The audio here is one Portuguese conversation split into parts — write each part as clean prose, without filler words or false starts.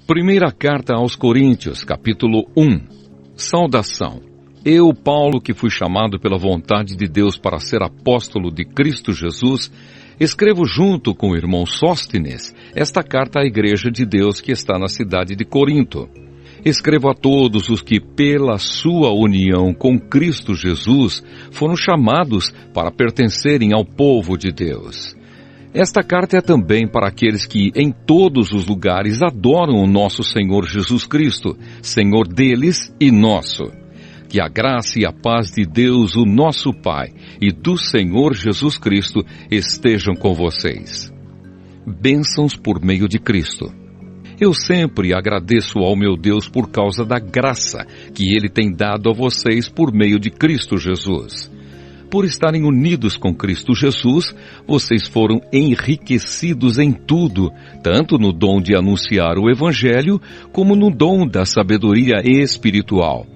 Primeira carta aos Coríntios, capítulo 1. Saudação. Eu, Paulo, que fui chamado pela vontade de Deus para ser apóstolo de Cristo Jesus, escrevo junto com o irmão Sóstenes esta carta à igreja de Deus que está na cidade de Corinto. Escrevo a todos os que, pela sua união com Cristo Jesus, foram chamados para pertencerem ao povo de Deus. Esta carta é também para aqueles que, em todos os lugares, adoram o nosso Senhor Jesus Cristo, Senhor deles e nosso. Que a graça e a paz de Deus, o nosso Pai, e do Senhor Jesus Cristo estejam com vocês. Bênçãos por meio de Cristo. Eu sempre agradeço ao meu Deus por causa da graça que Ele tem dado a vocês por meio de Cristo Jesus. Por estarem unidos com Cristo Jesus, vocês foram enriquecidos em tudo, tanto no dom de anunciar o Evangelho, como no dom da sabedoria espiritual.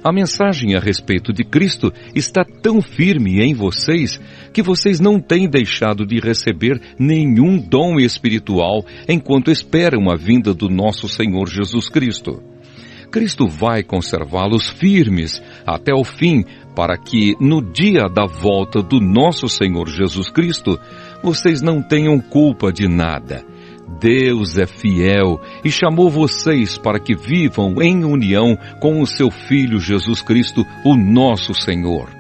A mensagem a respeito de Cristo está tão firme em vocês que vocês não têm deixado de receber nenhum dom espiritual enquanto esperam a vinda do nosso Senhor Jesus Cristo. Cristo vai conservá-los firmes até o fim, para que, no dia da volta do nosso Senhor Jesus Cristo, vocês não tenham culpa de nada. Deus é fiel e chamou vocês para que vivam em união com o seu Filho Jesus Cristo, o nosso Senhor.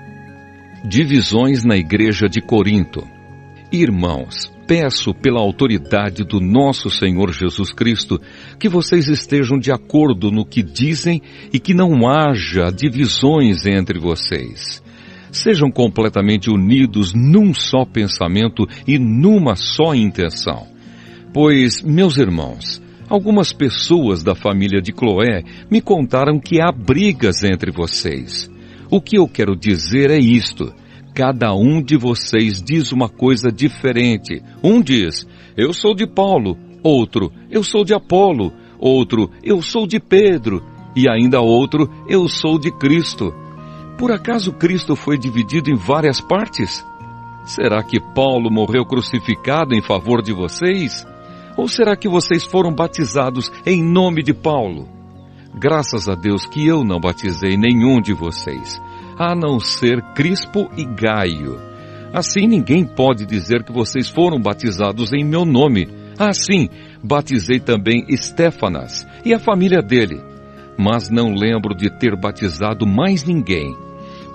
Divisões na Igreja de Corinto. Irmãos, peço pela autoridade do nosso Senhor Jesus Cristo que vocês estejam de acordo no que dizem e que não haja divisões entre vocês. Sejam completamente unidos num só pensamento e numa só intenção. Pois, meus irmãos, algumas pessoas da família de Cloé me contaram que há brigas entre vocês. O que eu quero dizer é isto. Cada um de vocês diz uma coisa diferente. Um diz, eu sou de Paulo. Outro, eu sou de Apolo. Outro, eu sou de Pedro. E ainda outro, eu sou de Cristo. Por acaso Cristo foi dividido em várias partes? Será que Paulo morreu crucificado em favor de vocês? Ou será que vocês foram batizados em nome de Paulo? Graças a Deus que eu não batizei nenhum de vocês, a não ser Crispo e Gaio. Assim ninguém pode dizer que vocês foram batizados em meu nome. Assim, batizei também Estéfanas e a família dele. Mas não lembro de ter batizado mais ninguém,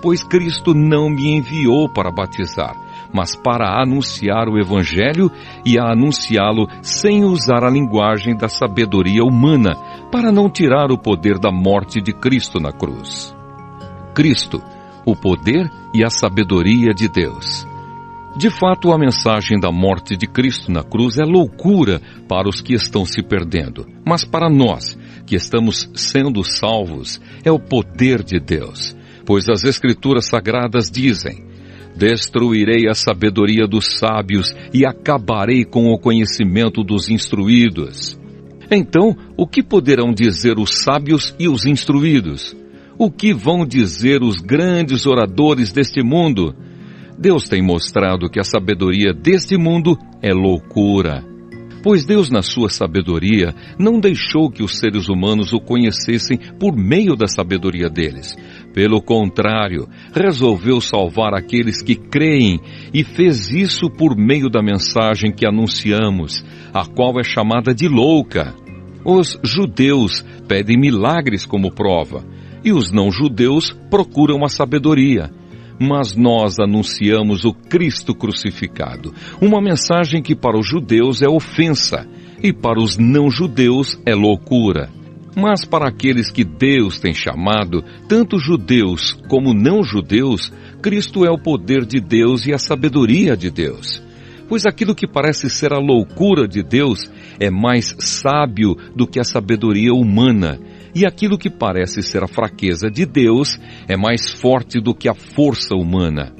pois Cristo não me enviou para batizar, mas para anunciar o Evangelho e a anunciá-lo sem usar a linguagem da sabedoria humana, para não tirar o poder da morte de Cristo na cruz. Cristo, o poder e a sabedoria de Deus. De fato, a mensagem da morte de Cristo na cruz é loucura para os que estão se perdendo, mas para nós, que estamos sendo salvos, é o poder de Deus. Pois as Escrituras Sagradas dizem, destruirei a sabedoria dos sábios e acabarei com o conhecimento dos instruídos. Então, o que poderão dizer os sábios e os instruídos? O que vão dizer os grandes oradores deste mundo? Deus tem mostrado que a sabedoria deste mundo é loucura. Pois Deus, na sua sabedoria, não deixou que os seres humanos o conhecessem por meio da sabedoria deles. Pelo contrário, resolveu salvar aqueles que creem e fez isso por meio da mensagem que anunciamos, a qual é chamada de louca. Os judeus pedem milagres como prova, e os não-judeus procuram a sabedoria. Mas nós anunciamos o Cristo crucificado, uma mensagem que para os judeus é ofensa, e para os não-judeus é loucura. Mas para aqueles que Deus tem chamado, tanto judeus como não-judeus, Cristo é o poder de Deus e a sabedoria de Deus. Pois aquilo que parece ser a loucura de Deus é mais sábio do que a sabedoria humana, e aquilo que parece ser a fraqueza de Deus é mais forte do que a força humana.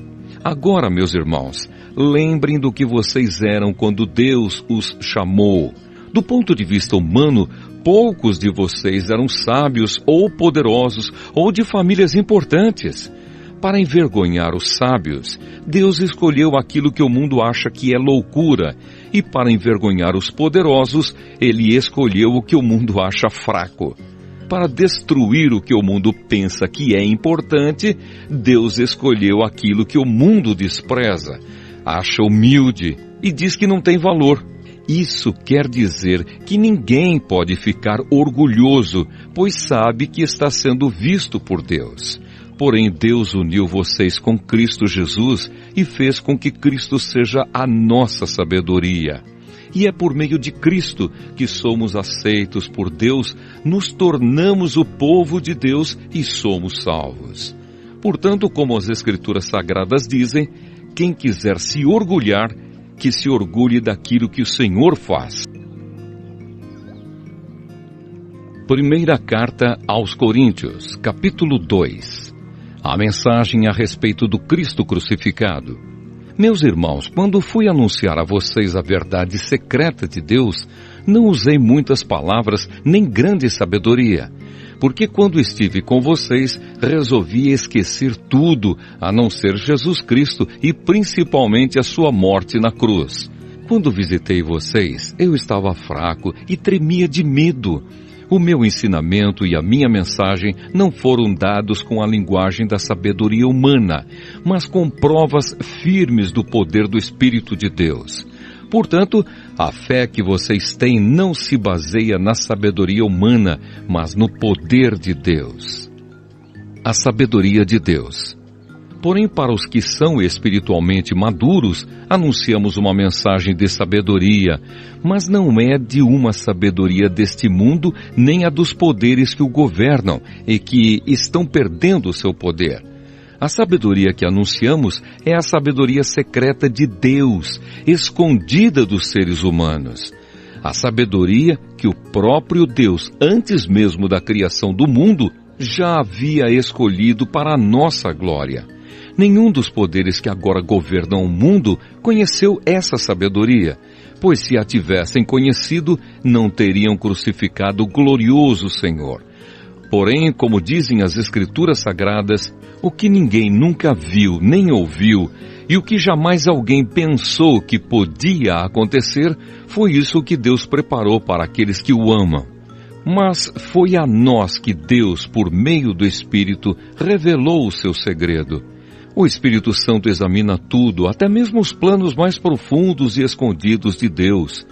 Agora, meus irmãos, lembrem do que vocês eram quando Deus os chamou. Do ponto de vista humano, poucos de vocês eram sábios ou poderosos ou de famílias importantes. Para envergonhar os sábios, Deus escolheu aquilo que o mundo acha que é loucura e para envergonhar os poderosos, ele escolheu o que o mundo acha fraco. Para destruir o que o mundo pensa que é importante, Deus escolheu aquilo que o mundo despreza, acha humilde e diz que não tem valor. Isso quer dizer que ninguém pode ficar orgulhoso, pois sabe que está sendo visto por Deus. Porém, Deus uniu vocês com Cristo Jesus e fez com que Cristo seja a nossa sabedoria. E é por meio de Cristo que somos aceitos por Deus, nos tornamos o povo de Deus e somos salvos. Portanto, como as Escrituras Sagradas dizem, quem quiser se orgulhar, que se orgulhe daquilo que o Senhor faz. Primeira Carta aos Coríntios, capítulo 2. A mensagem a respeito do Cristo crucificado. Meus irmãos, quando fui anunciar a vocês a verdade secreta de Deus, não usei muitas palavras nem grande sabedoria, porque quando estive com vocês, resolvi esquecer tudo, a não ser Jesus Cristo e principalmente a sua morte na cruz. Quando visitei vocês, eu estava fraco e tremia de medo. O meu ensinamento e a minha mensagem não foram dados com a linguagem da sabedoria humana, mas com provas firmes do poder do Espírito de Deus. Portanto, a fé que vocês têm não se baseia na sabedoria humana, mas no poder de Deus. A sabedoria de Deus. Porém, para os que são espiritualmente maduros, anunciamos uma mensagem de sabedoria, mas não é de uma sabedoria deste mundo, nem a dos poderes que o governam e que estão perdendo o seu poder. A sabedoria que anunciamos é a sabedoria secreta de Deus, escondida dos seres humanos. A sabedoria que o próprio Deus, antes mesmo da criação do mundo, já havia escolhido para a nossa glória. Nenhum dos poderes que agora governam o mundo conheceu essa sabedoria, pois se a tivessem conhecido, não teriam crucificado o glorioso Senhor. Porém, como dizem as Escrituras Sagradas, o que ninguém nunca viu nem ouviu, e o que jamais alguém pensou que podia acontecer, foi isso que Deus preparou para aqueles que o amam. Mas foi a nós que Deus, por meio do Espírito, revelou o seu segredo. O Espírito Santo examina tudo, até mesmo os planos mais profundos e escondidos de Deus.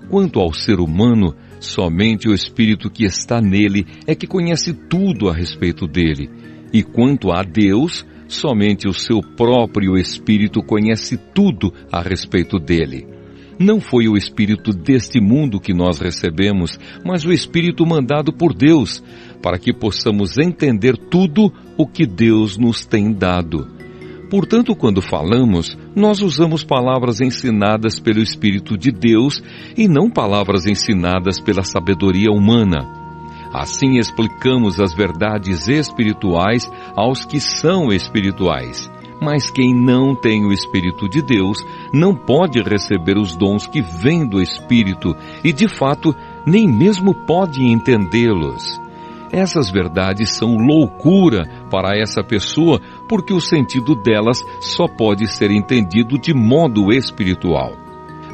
Quanto ao ser humano, somente o Espírito que está nele é que conhece tudo a respeito dele. E quanto a Deus, somente o seu próprio Espírito conhece tudo a respeito dele. Não foi o Espírito deste mundo que nós recebemos, mas o Espírito mandado por Deus, para que possamos entender tudo o que Deus nos tem dado. Portanto, quando falamos, nós usamos palavras ensinadas pelo Espírito de Deus e não palavras ensinadas pela sabedoria humana. Assim explicamos as verdades espirituais aos que são espirituais. Mas quem não tem o Espírito de Deus não pode receber os dons que vêm do Espírito e, de fato, nem mesmo pode entendê-los. Essas verdades são loucura para essa pessoa, porque o sentido delas só pode ser entendido de modo espiritual.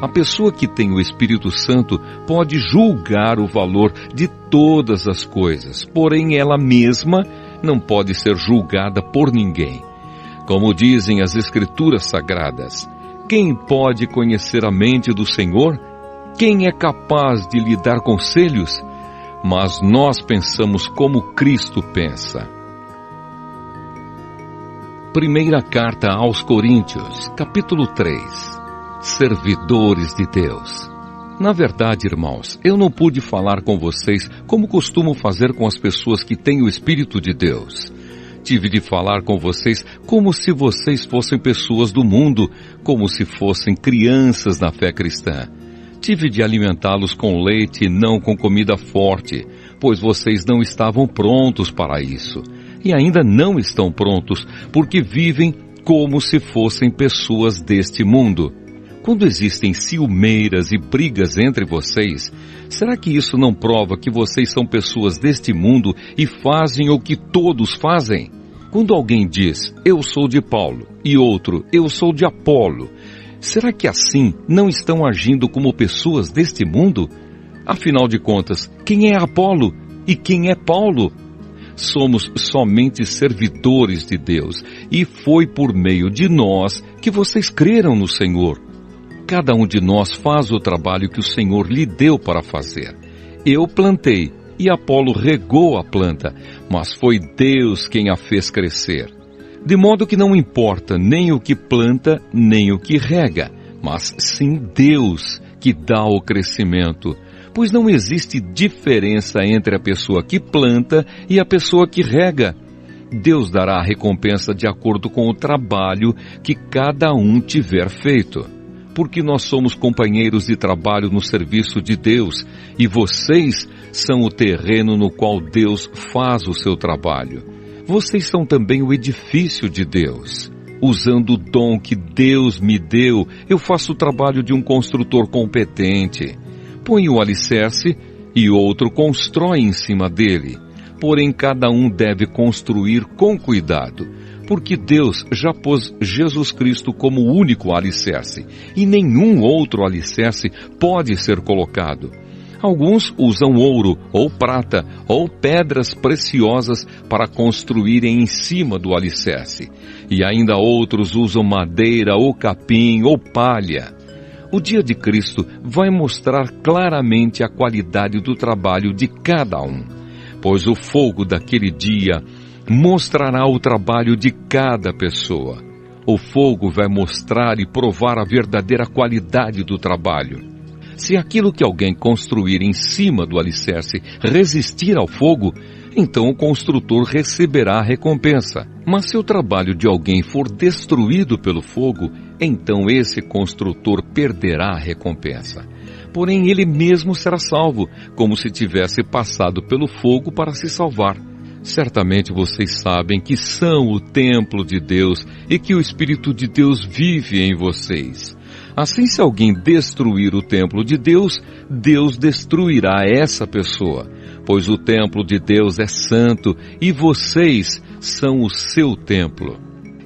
A pessoa que tem o Espírito Santo pode julgar o valor de todas as coisas, porém ela mesma não pode ser julgada por ninguém. Como dizem as Escrituras Sagradas, quem pode conhecer a mente do Senhor? Quem é capaz de lhe dar conselhos? Mas nós pensamos como Cristo pensa. Primeira Carta aos Coríntios, capítulo 3. Servidores de Deus. Na verdade, irmãos, eu não pude falar com vocês como costumo fazer com as pessoas que têm o Espírito de Deus. Tive de falar com vocês como se vocês fossem pessoas do mundo, como se fossem crianças na fé cristã. Tive de alimentá-los com leite e não com comida forte, pois vocês não estavam prontos para isso. E ainda não estão prontos, porque vivem como se fossem pessoas deste mundo. Quando existem ciumeiras e brigas entre vocês, será que isso não prova que vocês são pessoas deste mundo e fazem o que todos fazem? Quando alguém diz, eu sou de Paulo, e outro, eu sou de Apolo, Será que assim não estão agindo como pessoas deste mundo? Afinal de contas, quem é Apolo e quem é Paulo? Somos somente servidores de Deus, e foi por meio de nós que vocês creram no Senhor. Cada um de nós faz o trabalho que o Senhor lhe deu para fazer. Eu plantei e Apolo regou a planta, mas foi Deus quem a fez crescer. De modo que não importa nem o que planta, nem o que rega, mas sim Deus que dá o crescimento. Pois não existe diferença entre a pessoa que planta e a pessoa que rega. Deus dará a recompensa de acordo com o trabalho que cada um tiver feito. Porque nós somos companheiros de trabalho no serviço de Deus, e vocês são o terreno no qual Deus faz o seu trabalho. Vocês são também o edifício de Deus. Usando o dom que Deus me deu, eu faço o trabalho de um construtor competente. Põe o alicerce e outro constrói em cima dele. Porém, cada um deve construir com cuidado, porque Deus já pôs Jesus Cristo como o único alicerce, e nenhum outro alicerce pode ser colocado. Alguns usam ouro, ou prata, ou pedras preciosas para construírem em cima do alicerce, e ainda outros usam madeira, ou capim, ou palha. O dia de Cristo vai mostrar claramente a qualidade do trabalho de cada um, pois o fogo daquele dia mostrará o trabalho de cada pessoa. O fogo vai mostrar e provar a verdadeira qualidade do trabalho. Se aquilo que alguém construir em cima do alicerce resistir ao fogo, então o construtor receberá a recompensa. Mas se o trabalho de alguém for destruído pelo fogo, então esse construtor perderá a recompensa. Porém, ele mesmo será salvo, como se tivesse passado pelo fogo para se salvar. Certamente vocês sabem que são o templo de Deus e que o Espírito de Deus vive em vocês. Assim, se alguém destruir o templo de Deus, Deus destruirá essa pessoa, pois o templo de Deus é santo e vocês são o seu templo.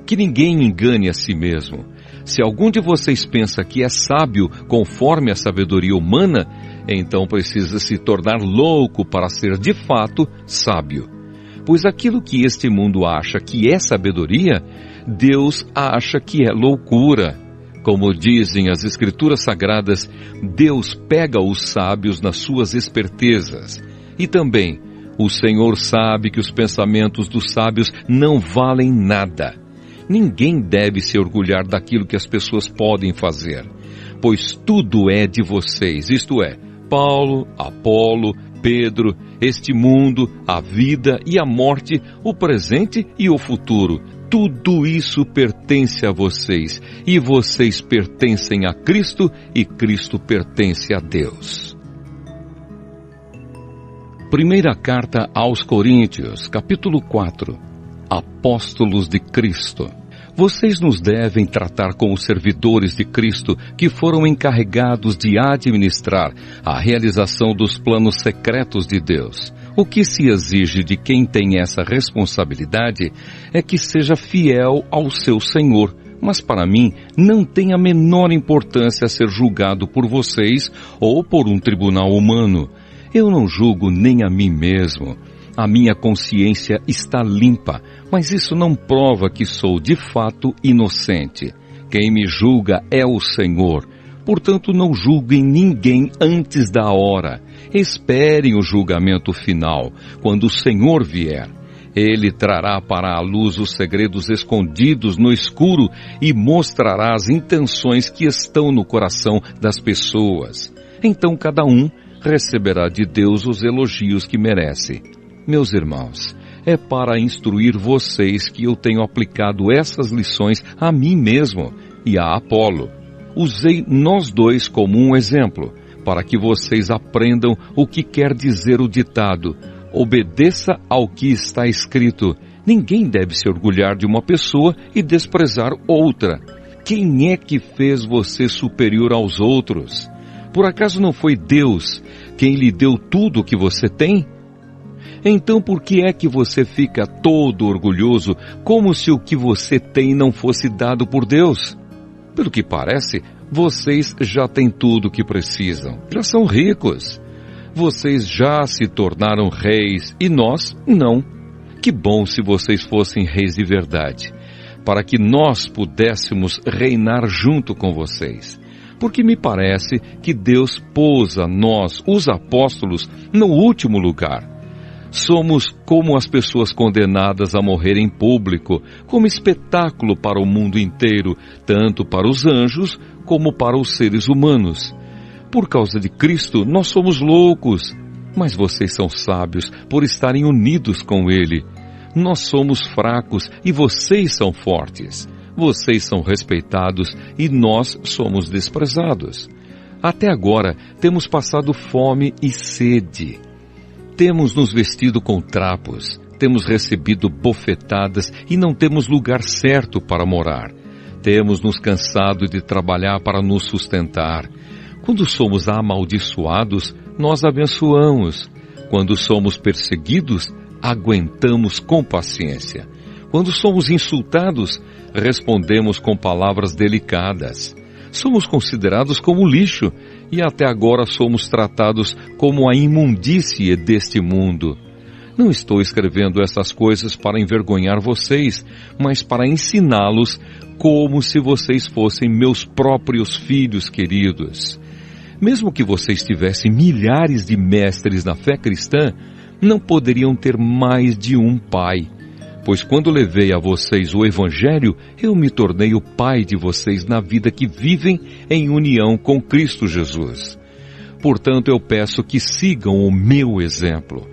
Que ninguém engane a si mesmo. Se algum de vocês pensa que é sábio conforme a sabedoria humana, então precisa se tornar louco para ser de fato sábio. Pois aquilo que este mundo acha que é sabedoria, Deus acha que é loucura. Como dizem as Escrituras Sagradas, Deus pega os sábios nas suas espertezas. E também, o Senhor sabe que os pensamentos dos sábios não valem nada. Ninguém deve se orgulhar daquilo que as pessoas podem fazer, pois tudo é de vocês, isto é, Paulo, Apolo, Pedro, este mundo, a vida e a morte, o presente e o futuro. Tudo isso pertence a vocês, e vocês pertencem a Cristo, e Cristo pertence a Deus. Primeira carta aos Coríntios, capítulo 4. Apóstolos de Cristo. Vocês nos devem tratar como servidores de Cristo que foram encarregados de administrar a realização dos planos secretos de Deus. O que se exige de quem tem essa responsabilidade é que seja fiel ao seu Senhor, mas para mim não tem a menor importância ser julgado por vocês ou por um tribunal humano. Eu não julgo nem a mim mesmo. A minha consciência está limpa, mas isso não prova que sou de fato inocente. Quem me julga é o Senhor. Portanto, não julguem ninguém antes da hora. Esperem o julgamento final, quando o Senhor vier. Ele trará para a luz os segredos escondidos no escuro e mostrará as intenções que estão no coração das pessoas. Então cada um receberá de Deus os elogios que merece. Meus irmãos, é para instruir vocês que eu tenho aplicado essas lições a mim mesmo e a Apolo. Usei nós dois como um exemplo, para que vocês aprendam o que quer dizer o ditado: obedeça ao que está escrito. Ninguém deve se orgulhar de uma pessoa e desprezar outra. Quem é que fez você superior aos outros? Por acaso não foi Deus quem lhe deu tudo o que você tem? Então por que é que você fica todo orgulhoso, como se o que você tem não fosse dado por Deus? Pelo que parece, vocês já têm tudo o que precisam. Já são ricos. Vocês já se tornaram reis e nós não. Que bom se vocês fossem reis de verdade, para que nós pudéssemos reinar junto com vocês. Porque me parece que Deus pôs a nós, os apóstolos, no último lugar. Somos como as pessoas condenadas a morrer em público, como espetáculo para o mundo inteiro, tanto para os anjos como para os seres humanos. Por causa de Cristo, nós somos loucos, mas vocês são sábios por estarem unidos com Ele. Nós somos fracos e vocês são fortes. Vocês são respeitados e nós somos desprezados. Até agora, temos passado fome e sede. Temos nos vestido com trapos, temos recebido bofetadas e não temos lugar certo para morar. Temos nos cansado de trabalhar para nos sustentar. Quando somos amaldiçoados, nós abençoamos. Quando somos perseguidos, aguentamos com paciência. Quando somos insultados, respondemos com palavras delicadas. Somos considerados como lixo e até agora somos tratados como a imundície deste mundo. Não estou escrevendo essas coisas para envergonhar vocês, mas para ensiná-los como se vocês fossem meus próprios filhos queridos. Mesmo que vocês tivessem milhares de mestres na fé cristã, não poderiam ter mais de um pai. Pois quando levei a vocês o Evangelho, eu me tornei o pai de vocês na vida que vivem em união com Cristo Jesus. Portanto, eu peço que sigam o meu exemplo.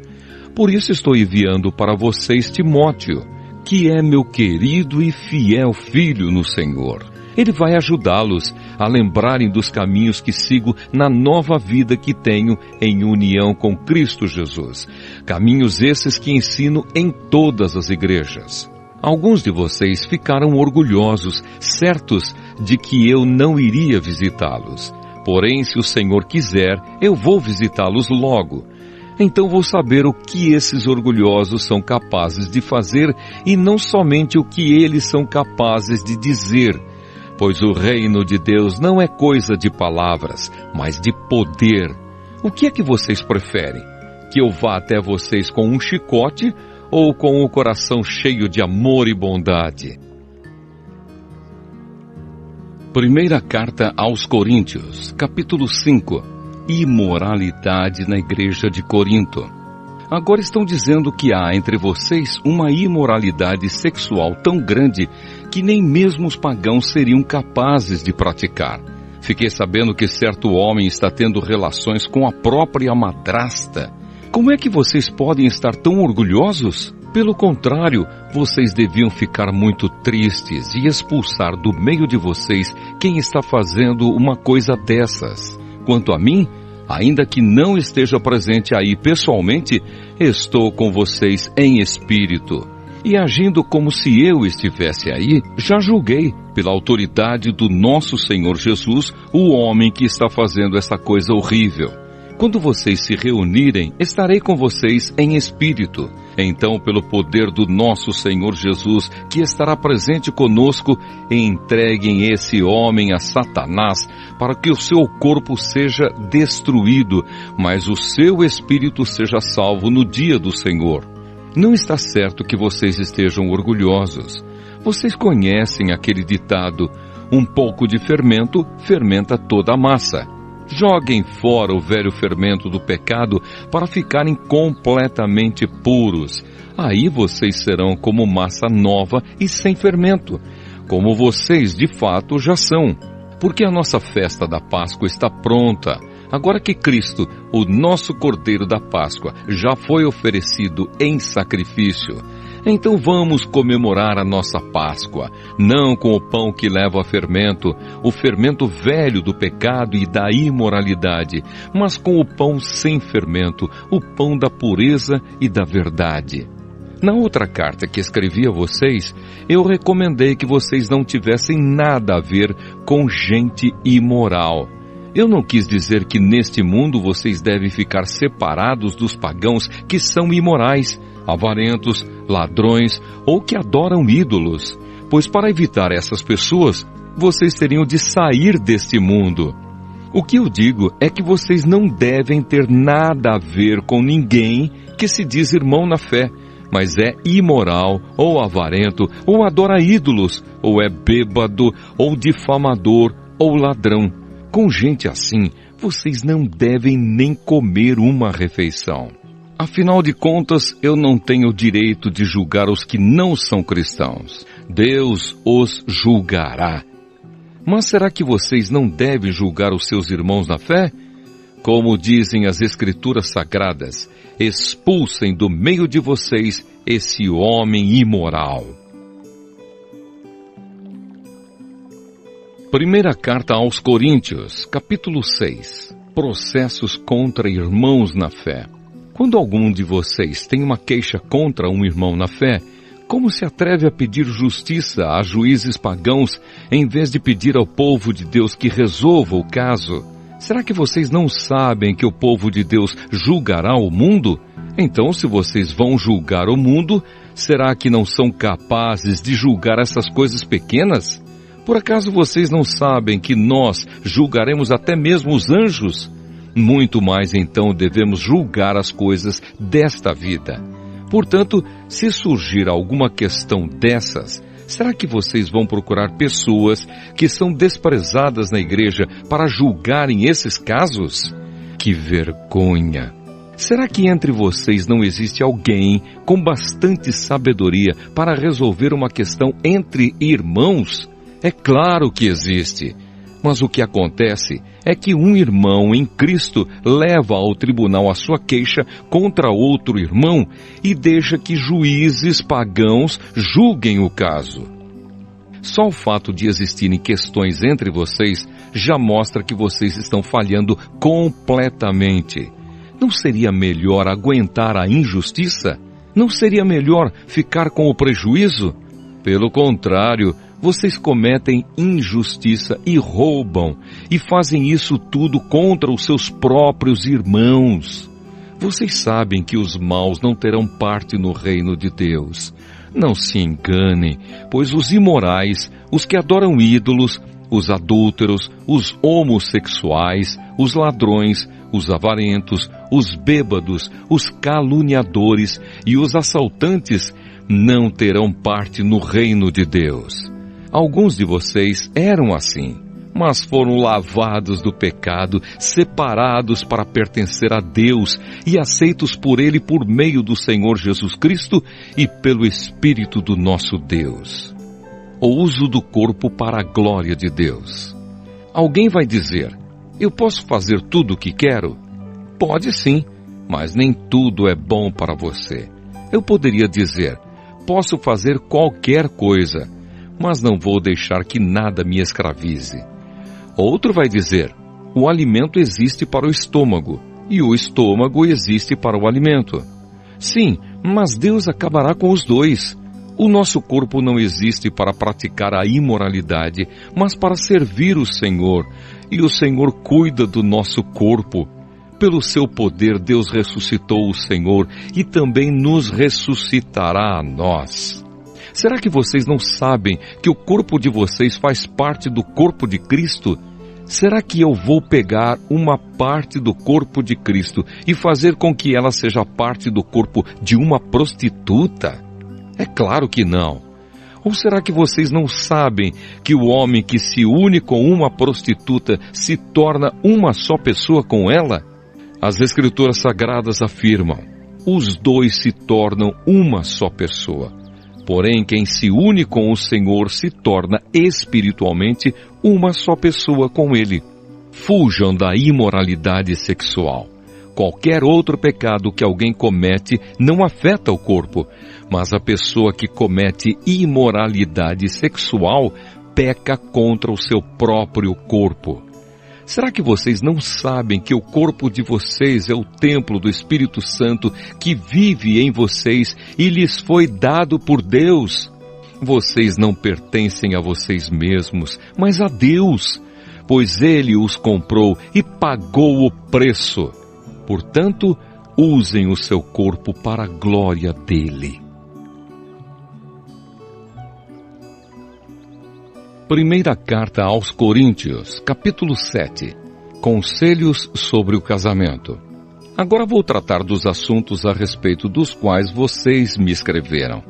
Por isso estou enviando para vocês Timóteo, que é meu querido e fiel filho no Senhor. Ele vai ajudá-los a lembrarem dos caminhos que sigo na nova vida que tenho em união com Cristo Jesus. Caminhos esses que ensino em todas as igrejas. Alguns de vocês ficaram orgulhosos, certos de que eu não iria visitá-los. Porém, se o Senhor quiser, eu vou visitá-los logo. Então vou saber o que esses orgulhosos são capazes de fazer e não somente o que eles são capazes de dizer. Pois o reino de Deus não é coisa de palavras, mas de poder. O que é que vocês preferem? Que eu vá até vocês com um chicote ou com o coração cheio de amor e bondade? Primeira carta aos Coríntios, capítulo 5. Imoralidade na igreja de Corinto. Agora estão dizendo que há entre vocês uma imoralidade sexual tão grande que nem mesmo os pagãos seriam capazes de praticar. Fiquei sabendo que certo homem está tendo relações com a própria madrasta. Como é que vocês podem estar tão orgulhosos? Pelo contrário, vocês deviam ficar muito tristes e expulsar do meio de vocês quem está fazendo uma coisa dessas. Quanto a mim, ainda que não esteja presente aí pessoalmente, estou com vocês em espírito. E agindo como se eu estivesse aí, já julguei, pela autoridade do nosso Senhor Jesus, o homem que está fazendo essa coisa horrível. Quando vocês se reunirem, estarei com vocês em espírito. Então, pelo poder do nosso Senhor Jesus, que estará presente conosco, entreguem esse homem a Satanás, para que o seu corpo seja destruído, mas o seu espírito seja salvo no dia do Senhor. Não está certo que vocês estejam orgulhosos. Vocês conhecem aquele ditado: um pouco de fermento fermenta toda a massa. Joguem fora o velho fermento do pecado para ficarem completamente puros. Aí vocês serão como massa nova e sem fermento, como vocês de fato já são. Porque a nossa festa da Páscoa está pronta. Agora que Cristo, o nosso Cordeiro da Páscoa, já foi oferecido em sacrifício, então vamos comemorar a nossa Páscoa, não com o pão que leva a fermento, o fermento velho do pecado e da imoralidade, mas com o pão sem fermento, o pão da pureza e da verdade. Na outra carta que escrevi a vocês, eu recomendei que vocês não tivessem nada a ver com gente imoral. Eu não quis dizer que neste mundo vocês devem ficar separados dos pagãos que são imorais, avarentos, ladrões ou que adoram ídolos, pois para evitar essas pessoas, vocês teriam de sair deste mundo. O que eu digo é que vocês não devem ter nada a ver com ninguém que se diz irmão na fé, mas é imoral, ou avarento, ou adora ídolos, ou é bêbado, ou difamador, ou ladrão. Com gente assim, vocês não devem nem comer uma refeição. Afinal de contas, eu não tenho o direito de julgar os que não são cristãos. Deus os julgará. Mas será que vocês não devem julgar os seus irmãos na fé? Como dizem as Escrituras Sagradas, expulsem do meio de vocês esse homem imoral. Primeira carta aos Coríntios, capítulo 6. Processos contra irmãos na fé. Quando algum de vocês tem uma queixa contra um irmão na fé, como se atreve a pedir justiça a juízes pagãos, em vez de pedir ao povo de Deus que resolva o caso? Será que vocês não sabem que o povo de Deus julgará o mundo? Então, se vocês vão julgar o mundo, será que não são capazes de julgar essas coisas pequenas? Por acaso vocês não sabem que nós julgaremos até mesmo os anjos? Muito mais então devemos julgar as coisas desta vida. Portanto, se surgir alguma questão dessas, será que vocês vão procurar pessoas que são desprezadas na igreja para julgarem esses casos? Que vergonha! Será que entre vocês não existe alguém com bastante sabedoria para resolver uma questão entre irmãos? É claro que existe. Mas o que acontece é que um irmão em Cristo leva ao tribunal a sua queixa contra outro irmão e deixa que juízes pagãos julguem o caso. Só o fato de existirem questões entre vocês já mostra que vocês estão falhando completamente. Não seria melhor aguentar a injustiça? Não seria melhor ficar com o prejuízo? Pelo contrário, vocês cometem injustiça e roubam, e fazem isso tudo contra os seus próprios irmãos. Vocês sabem que os maus não terão parte no reino de Deus. Não se enganem, pois os imorais, os que adoram ídolos, os adúlteros, os homossexuais, os ladrões, os avarentos, os bêbados, os caluniadores e os assaltantes não terão parte no reino de Deus. Alguns de vocês eram assim, mas foram lavados do pecado, separados para pertencer a Deus e aceitos por Ele por meio do Senhor Jesus Cristo e pelo Espírito do nosso Deus. O uso do corpo para a glória de Deus. Alguém vai dizer, eu posso fazer tudo o que quero? Pode sim, mas nem tudo é bom para você. Eu poderia dizer, posso fazer qualquer coisa, mas não vou deixar que nada me escravize. Outro vai dizer, o alimento existe para o estômago, e o estômago existe para o alimento. Sim, mas Deus acabará com os dois. O nosso corpo não existe para praticar a imoralidade, mas para servir o Senhor, e o Senhor cuida do nosso corpo. Pelo seu poder, Deus ressuscitou o Senhor e também nos ressuscitará a nós. Será que vocês não sabem que o corpo de vocês faz parte do corpo de Cristo? Será que eu vou pegar uma parte do corpo de Cristo e fazer com que ela seja parte do corpo de uma prostituta? É claro que não. Ou será que vocês não sabem que o homem que se une com uma prostituta se torna uma só pessoa com ela? As Escrituras Sagradas afirmam, os dois se tornam uma só pessoa. Porém, quem se une com o Senhor se torna espiritualmente uma só pessoa com Ele. Fujam da imoralidade sexual. Qualquer outro pecado que alguém comete não afeta o corpo, mas a pessoa que comete imoralidade sexual peca contra o seu próprio corpo. Será que vocês não sabem que o corpo de vocês é o templo do Espírito Santo que vive em vocês e lhes foi dado por Deus? Vocês não pertencem a vocês mesmos, mas a Deus, pois Ele os comprou e pagou o preço. Portanto, usem o seu corpo para a glória dEle. Primeira carta aos Coríntios, capítulo 7. Conselhos sobre o casamento. Agora vou tratar dos assuntos a respeito dos quais vocês me escreveram.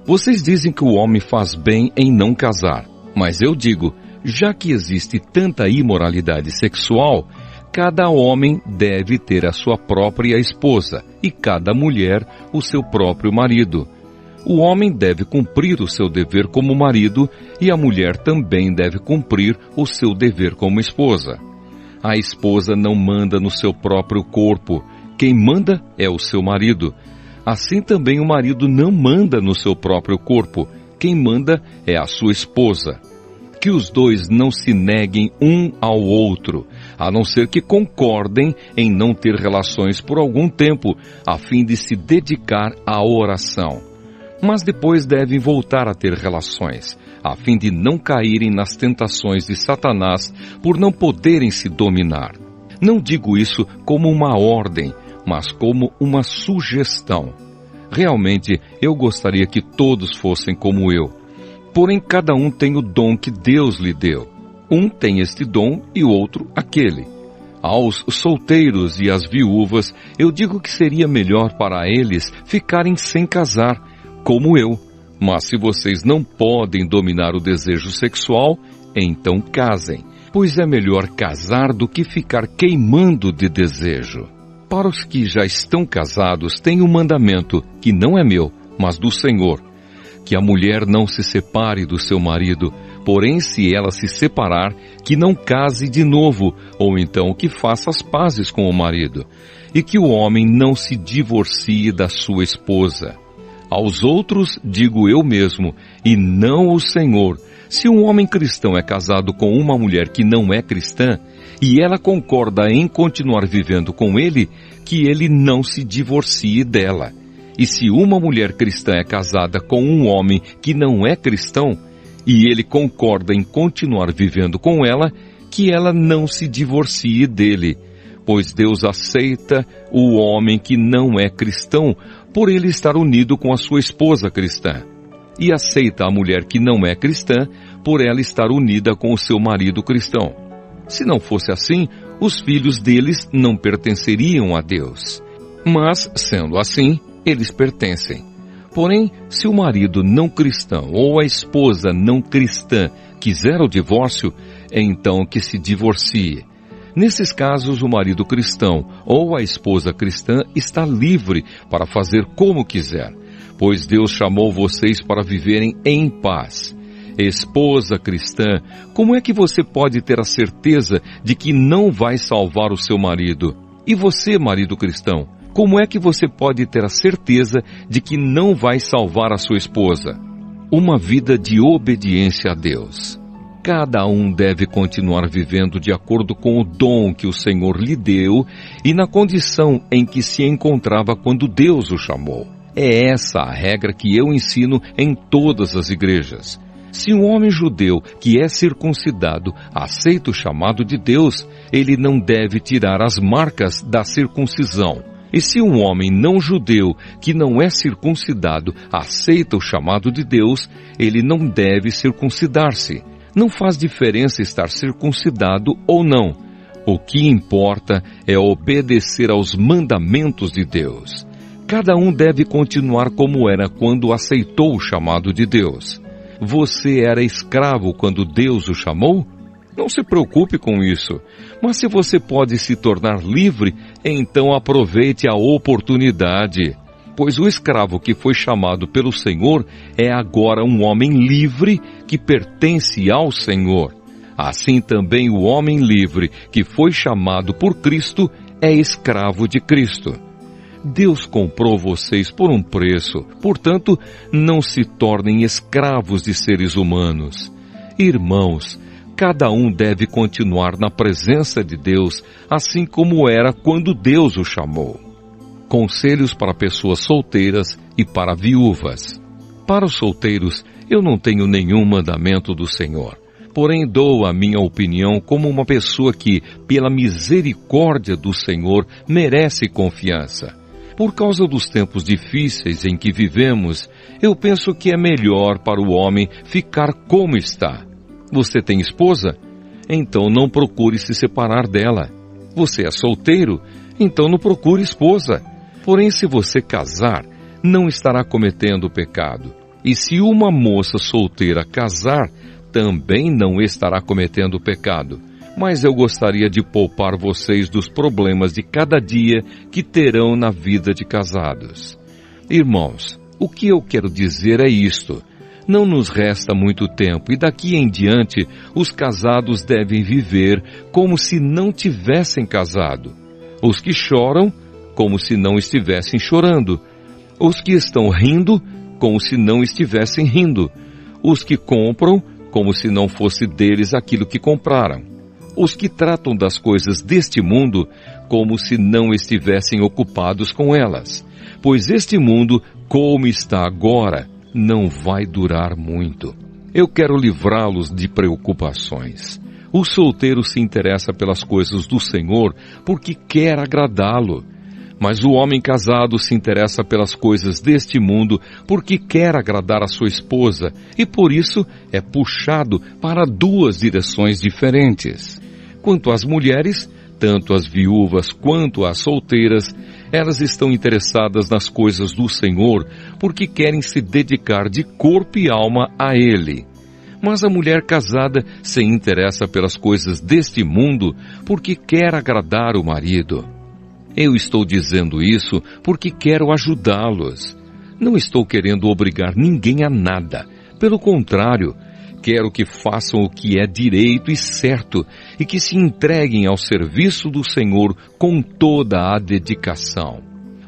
Vocês dizem que o homem faz bem em não casar, mas eu digo, já que existe tanta imoralidade sexual, cada homem deve ter a sua própria esposa e cada mulher o seu próprio marido. O homem deve cumprir o seu dever como marido e a mulher também deve cumprir o seu dever como esposa. A esposa não manda no seu próprio corpo, quem manda é o seu marido. Assim também o marido não manda no seu próprio corpo, quem manda é a sua esposa. Que os dois não se neguem um ao outro, a não ser que concordem em não ter relações por algum tempo, a fim de se dedicar à oração. Mas depois devem voltar a ter relações, a fim de não caírem nas tentações de Satanás por não poderem se dominar. Não digo isso como uma ordem, mas como uma sugestão. Realmente, eu gostaria que todos fossem como eu. Porém, cada um tem o dom que Deus lhe deu. Um tem este dom e o outro aquele. Aos solteiros e às viúvas, eu digo que seria melhor para eles ficarem sem casar, como eu. Mas se vocês não podem dominar o desejo sexual, então casem, pois é melhor casar do que ficar queimando de desejo. Para os que já estão casados, tem um mandamento, que não é meu, mas do Senhor, que a mulher não se separe do seu marido, porém se ela se separar, que não case de novo, ou então que faça as pazes com o marido, e que o homem não se divorcie da sua esposa. Aos outros digo eu mesmo, e não o Senhor, se um homem cristão é casado com uma mulher que não é cristã, e ela concorda em continuar vivendo com ele, que ele não se divorcie dela. E se uma mulher cristã é casada com um homem que não é cristão, e ele concorda em continuar vivendo com ela, que ela não se divorcie dele. Pois Deus aceita o homem que não é cristão, por ele estar unido com a sua esposa cristã. E aceita a mulher que não é cristã, por ela estar unida com o seu marido cristão. Se não fosse assim, os filhos deles não pertenceriam a Deus. Mas, sendo assim, eles pertencem. Porém, se o marido não cristão ou a esposa não cristã quiser o divórcio, então que se divorcie. Nesses casos, o marido cristão ou a esposa cristã está livre para fazer como quiser, pois Deus chamou vocês para viverem em paz. Esposa cristã, como é que você pode ter a certeza de que não vai salvar o seu marido? E você, marido cristão, como é que você pode ter a certeza de que não vai salvar a sua esposa? Uma vida de obediência a Deus. Cada um deve continuar vivendo de acordo com o dom que o Senhor lhe deu e na condição em que se encontrava quando Deus o chamou. É essa a regra que eu ensino em todas as igrejas. Se um homem judeu que é circuncidado aceita o chamado de Deus, ele não deve tirar as marcas da circuncisão. E se um homem não judeu que não é circuncidado aceita o chamado de Deus, ele não deve circuncidar-se. Não faz diferença estar circuncidado ou não. O que importa é obedecer aos mandamentos de Deus. Cada um deve continuar como era quando aceitou o chamado de Deus. Você era escravo quando Deus o chamou? Não se preocupe com isso. Mas se você pode se tornar livre, então aproveite a oportunidade. Pois o escravo que foi chamado pelo Senhor é agora um homem livre que pertence ao Senhor. Assim também o homem livre que foi chamado por Cristo é escravo de Cristo. Deus comprou vocês por um preço, portanto, não se tornem escravos de seres humanos. Irmãos, cada um deve continuar na presença de Deus, assim como era quando Deus o chamou. Conselhos para pessoas solteiras e para viúvas. Para os solteiros, eu não tenho nenhum mandamento do Senhor. Porém, dou a minha opinião como uma pessoa que, pela misericórdia do Senhor, merece confiança. Por causa dos tempos difíceis em que vivemos, eu penso que é melhor para o homem ficar como está. Você tem esposa? Então não procure se separar dela. Você é solteiro? Então não procure esposa. Porém, se você casar, não estará cometendo pecado. E se uma moça solteira casar, também não estará cometendo pecado. Mas eu gostaria de poupar vocês dos problemas de cada dia que terão na vida de casados. Irmãos, o que eu quero dizer é isto. Não nos resta muito tempo e daqui em diante os casados devem viver como se não tivessem casado. Os que choram, como se não estivessem chorando. Os que estão rindo, como se não estivessem rindo. Os que compram, como se não fosse deles aquilo que compraram. Os que tratam das coisas deste mundo, como se não estivessem ocupados com elas. Pois este mundo, como está agora, não vai durar muito. Eu quero livrá-los de preocupações. O solteiro se interessa pelas coisas do Senhor porque quer agradá-lo. Mas o homem casado se interessa pelas coisas deste mundo porque quer agradar a sua esposa e por isso é puxado para duas direções diferentes. Quanto às mulheres, tanto as viúvas quanto as solteiras, elas estão interessadas nas coisas do Senhor porque querem se dedicar de corpo e alma a Ele. Mas a mulher casada se interessa pelas coisas deste mundo porque quer agradar o marido. Eu estou dizendo isso porque quero ajudá-los. Não estou querendo obrigar ninguém a nada. Pelo contrário, quero que façam o que é direito e certo e que se entreguem ao serviço do Senhor com toda a dedicação.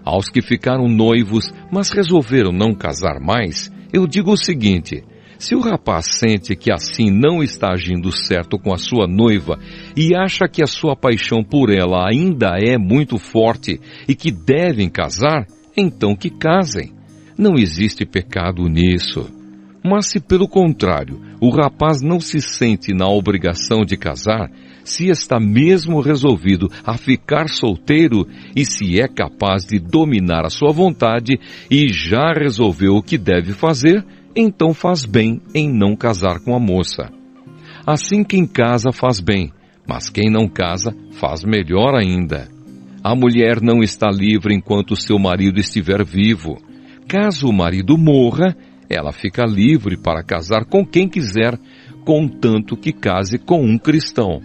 Aos que ficaram noivos, mas resolveram não casar mais, eu digo o seguinte: se o rapaz sente que assim não está agindo certo com a sua noiva e acha que a sua paixão por ela ainda é muito forte e que devem casar, então que casem. Não existe pecado nisso. Mas se pelo contrário, o rapaz não se sente na obrigação de casar, se está mesmo resolvido a ficar solteiro e se é capaz de dominar a sua vontade e já resolveu o que deve fazer, então faz bem em não casar com a moça. Assim quem casa faz bem, mas quem não casa faz melhor ainda. A mulher não está livre enquanto seu marido estiver vivo. Caso o marido morra, ela fica livre para casar com quem quiser, contanto que case com um cristão.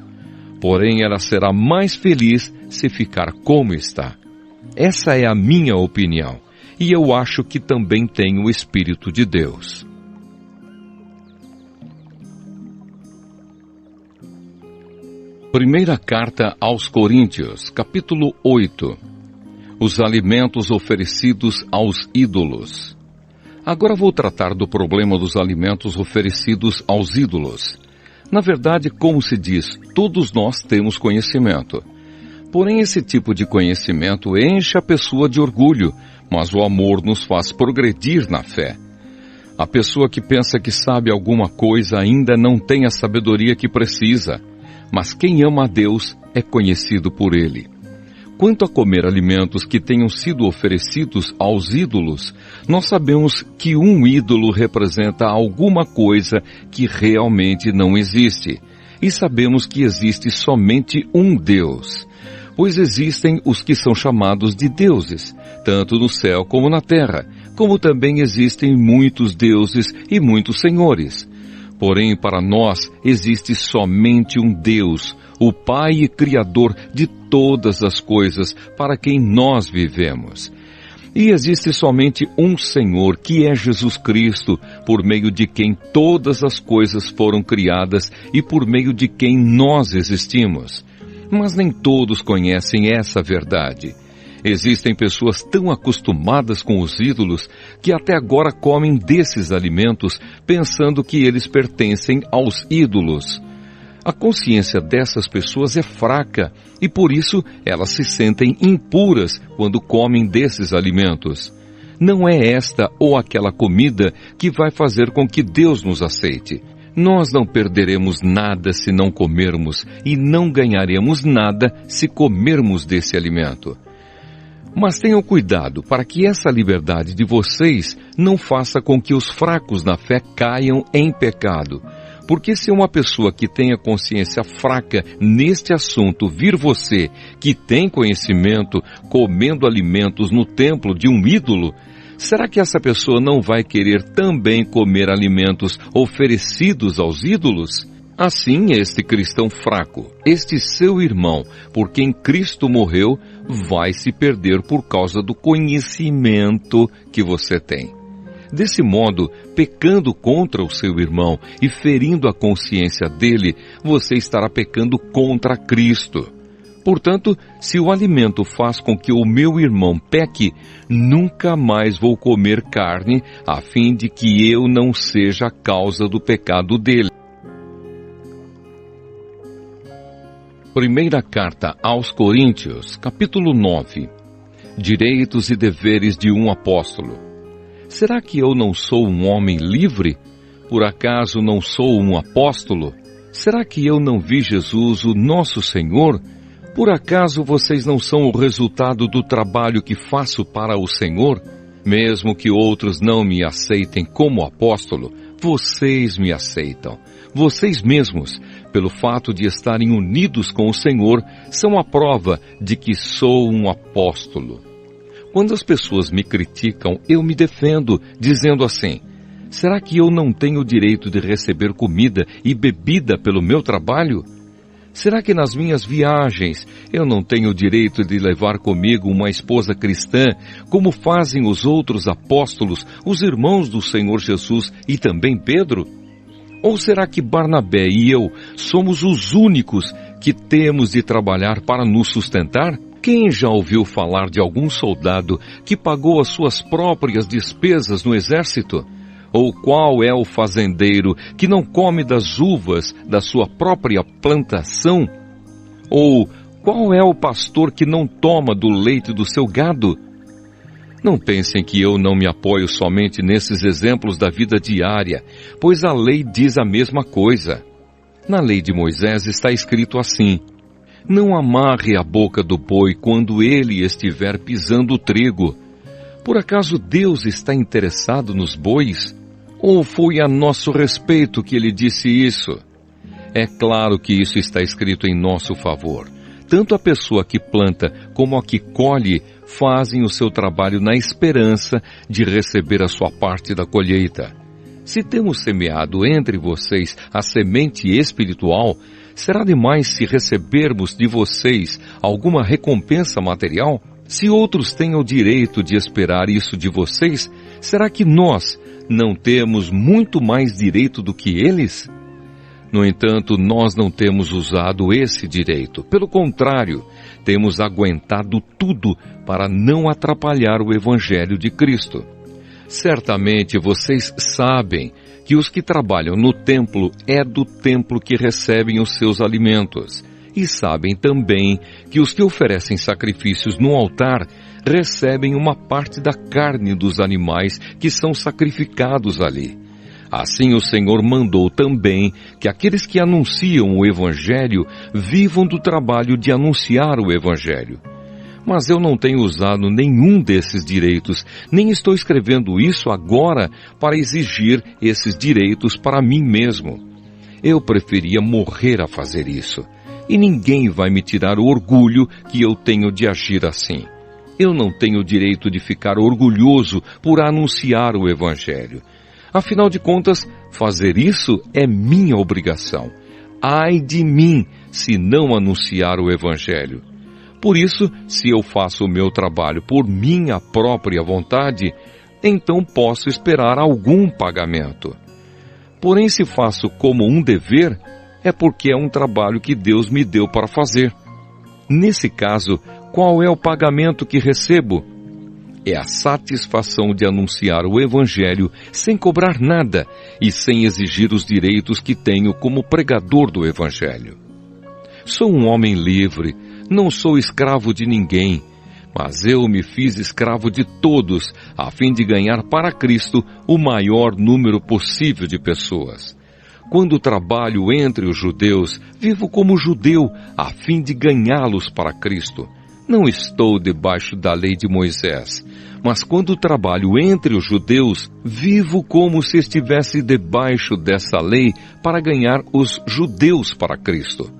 Porém, ela será mais feliz se ficar como está. Essa é a minha opinião, e eu acho que também tem o Espírito de Deus. Primeira carta aos Coríntios, capítulo 8. Os alimentos oferecidos aos ídolos. Agora vou tratar do problema dos alimentos oferecidos aos ídolos. Na verdade, como se diz, todos nós temos conhecimento. Porém, esse tipo de conhecimento enche a pessoa de orgulho, mas o amor nos faz progredir na fé. A pessoa que pensa que sabe alguma coisa ainda não tem a sabedoria que precisa, mas quem ama a Deus é conhecido por Ele. Quanto a comer alimentos que tenham sido oferecidos aos ídolos, nós sabemos que um ídolo representa alguma coisa que realmente não existe. E sabemos que existe somente um Deus. Pois existem os que são chamados de deuses, tanto no céu como na terra, como também existem muitos deuses e muitos senhores. Porém, para nós existe somente um Deus, o Pai e Criador de todas as coisas, para quem nós vivemos. E existe somente um Senhor, que é Jesus Cristo, por meio de quem todas as coisas foram criadas e por meio de quem nós existimos. Mas nem todos conhecem essa verdade. Existem pessoas tão acostumadas com os ídolos que até agora comem desses alimentos pensando que eles pertencem aos ídolos. A consciência dessas pessoas é fraca e por isso elas se sentem impuras quando comem desses alimentos. Não é esta ou aquela comida que vai fazer com que Deus nos aceite. Nós não perderemos nada se não comermos e não ganharemos nada se comermos desse alimento. Mas tenham cuidado para que essa liberdade de vocês não faça com que os fracos na fé caiam em pecado, Porque se uma pessoa que tenha consciência fraca neste assunto vir você, que tem conhecimento, comendo alimentos no templo de um ídolo, será que essa pessoa não vai querer também comer alimentos oferecidos aos ídolos? Assim, este cristão fraco, este seu irmão, por quem Cristo morreu, vai se perder por causa do conhecimento que você tem. Desse modo, pecando contra o seu irmão e ferindo a consciência dele, você estará pecando contra Cristo. Portanto, se o alimento faz com que o meu irmão peque, nunca mais vou comer carne, a fim de que eu não seja a causa do pecado dele. Primeira carta aos Coríntios, capítulo 9. Direitos e deveres de um apóstolo. Será que eu não sou um homem livre? Por acaso não sou um apóstolo? Será que eu não vi Jesus, o nosso Senhor? Por acaso vocês não são o resultado do trabalho que faço para o Senhor? Mesmo que outros não me aceitem como apóstolo, vocês me aceitam. Vocês mesmos, pelo fato de estarem unidos com o Senhor, são a prova de que sou um apóstolo. Quando as pessoas me criticam, eu me defendo, dizendo assim: será que eu não tenho o direito de receber comida e bebida pelo meu trabalho? Será que nas minhas viagens eu não tenho o direito de levar comigo uma esposa cristã, como fazem os outros apóstolos, os irmãos do Senhor Jesus e também Pedro? Ou será que Barnabé e eu somos os únicos que temos de trabalhar para nos sustentar? Quem já ouviu falar de algum soldado que pagou as suas próprias despesas no exército? Ou qual é o fazendeiro que não come das uvas da sua própria plantação? Ou qual é o pastor que não toma do leite do seu gado? Não pensem que eu não me apoio somente nesses exemplos da vida diária, pois a lei diz a mesma coisa. Na lei de Moisés está escrito assim: não amarre a boca do boi quando ele estiver pisando o trigo. Por acaso Deus está interessado nos bois? Ou foi a nosso respeito que ele disse isso? É claro que isso está escrito em nosso favor. Tanto a pessoa que planta como a que colhe fazem o seu trabalho na esperança de receber a sua parte da colheita. Se temos semeado entre vocês a semente espiritual, será demais se recebermos de vocês alguma recompensa material? Se outros têm o direito de esperar isso de vocês, será que nós não temos muito mais direito do que eles? No entanto, nós não temos usado esse direito. Pelo contrário, temos aguentado tudo para não atrapalhar o Evangelho de Cristo. Certamente vocês sabem que os que trabalham no templo é do templo que recebem os seus alimentos. E sabem também que os que oferecem sacrifícios no altar recebem uma parte da carne dos animais que são sacrificados ali. Assim o Senhor mandou também que aqueles que anunciam o Evangelho vivam do trabalho de anunciar o Evangelho. Mas eu não tenho usado nenhum desses direitos, nem estou escrevendo isso agora para exigir esses direitos para mim mesmo. Eu preferia morrer a fazer isso. E ninguém vai me tirar o orgulho que eu tenho de agir assim. Eu não tenho o direito de ficar orgulhoso por anunciar o Evangelho. Afinal de contas, fazer isso é minha obrigação. Ai de mim se não anunciar o Evangelho. Por isso, se eu faço o meu trabalho por minha própria vontade, então posso esperar algum pagamento. Porém, se faço como um dever, é porque é um trabalho que Deus me deu para fazer. Nesse caso, qual é o pagamento que recebo? É a satisfação de anunciar o Evangelho sem cobrar nada e sem exigir os direitos que tenho como pregador do Evangelho. Sou um homem livre, não sou escravo de ninguém, mas eu me fiz escravo de todos, a fim de ganhar para Cristo o maior número possível de pessoas. Quando trabalho entre os judeus, vivo como judeu, a fim de ganhá-los para Cristo. Não estou debaixo da lei de Moisés, mas quando trabalho entre os judeus, vivo como se estivesse debaixo dessa lei para ganhar os judeus para Cristo.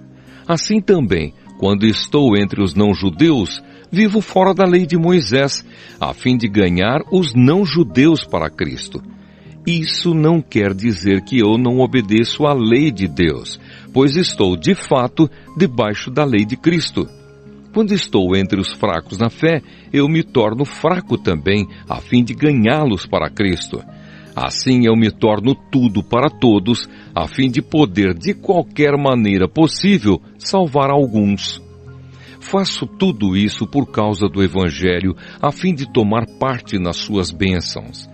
Assim também, quando estou entre os não-judeus, vivo fora da lei de Moisés, a fim de ganhar os não-judeus para Cristo. Isso não quer dizer que eu não obedeço à lei de Deus, pois estou, de fato, debaixo da lei de Cristo. Quando estou entre os fracos na fé, eu me torno fraco também, a fim de ganhá-los para Cristo. Assim eu me torno tudo para todos, a fim de poder, de qualquer maneira possível, salvar alguns. Faço tudo isso por causa do Evangelho, a fim de tomar parte nas suas bênçãos.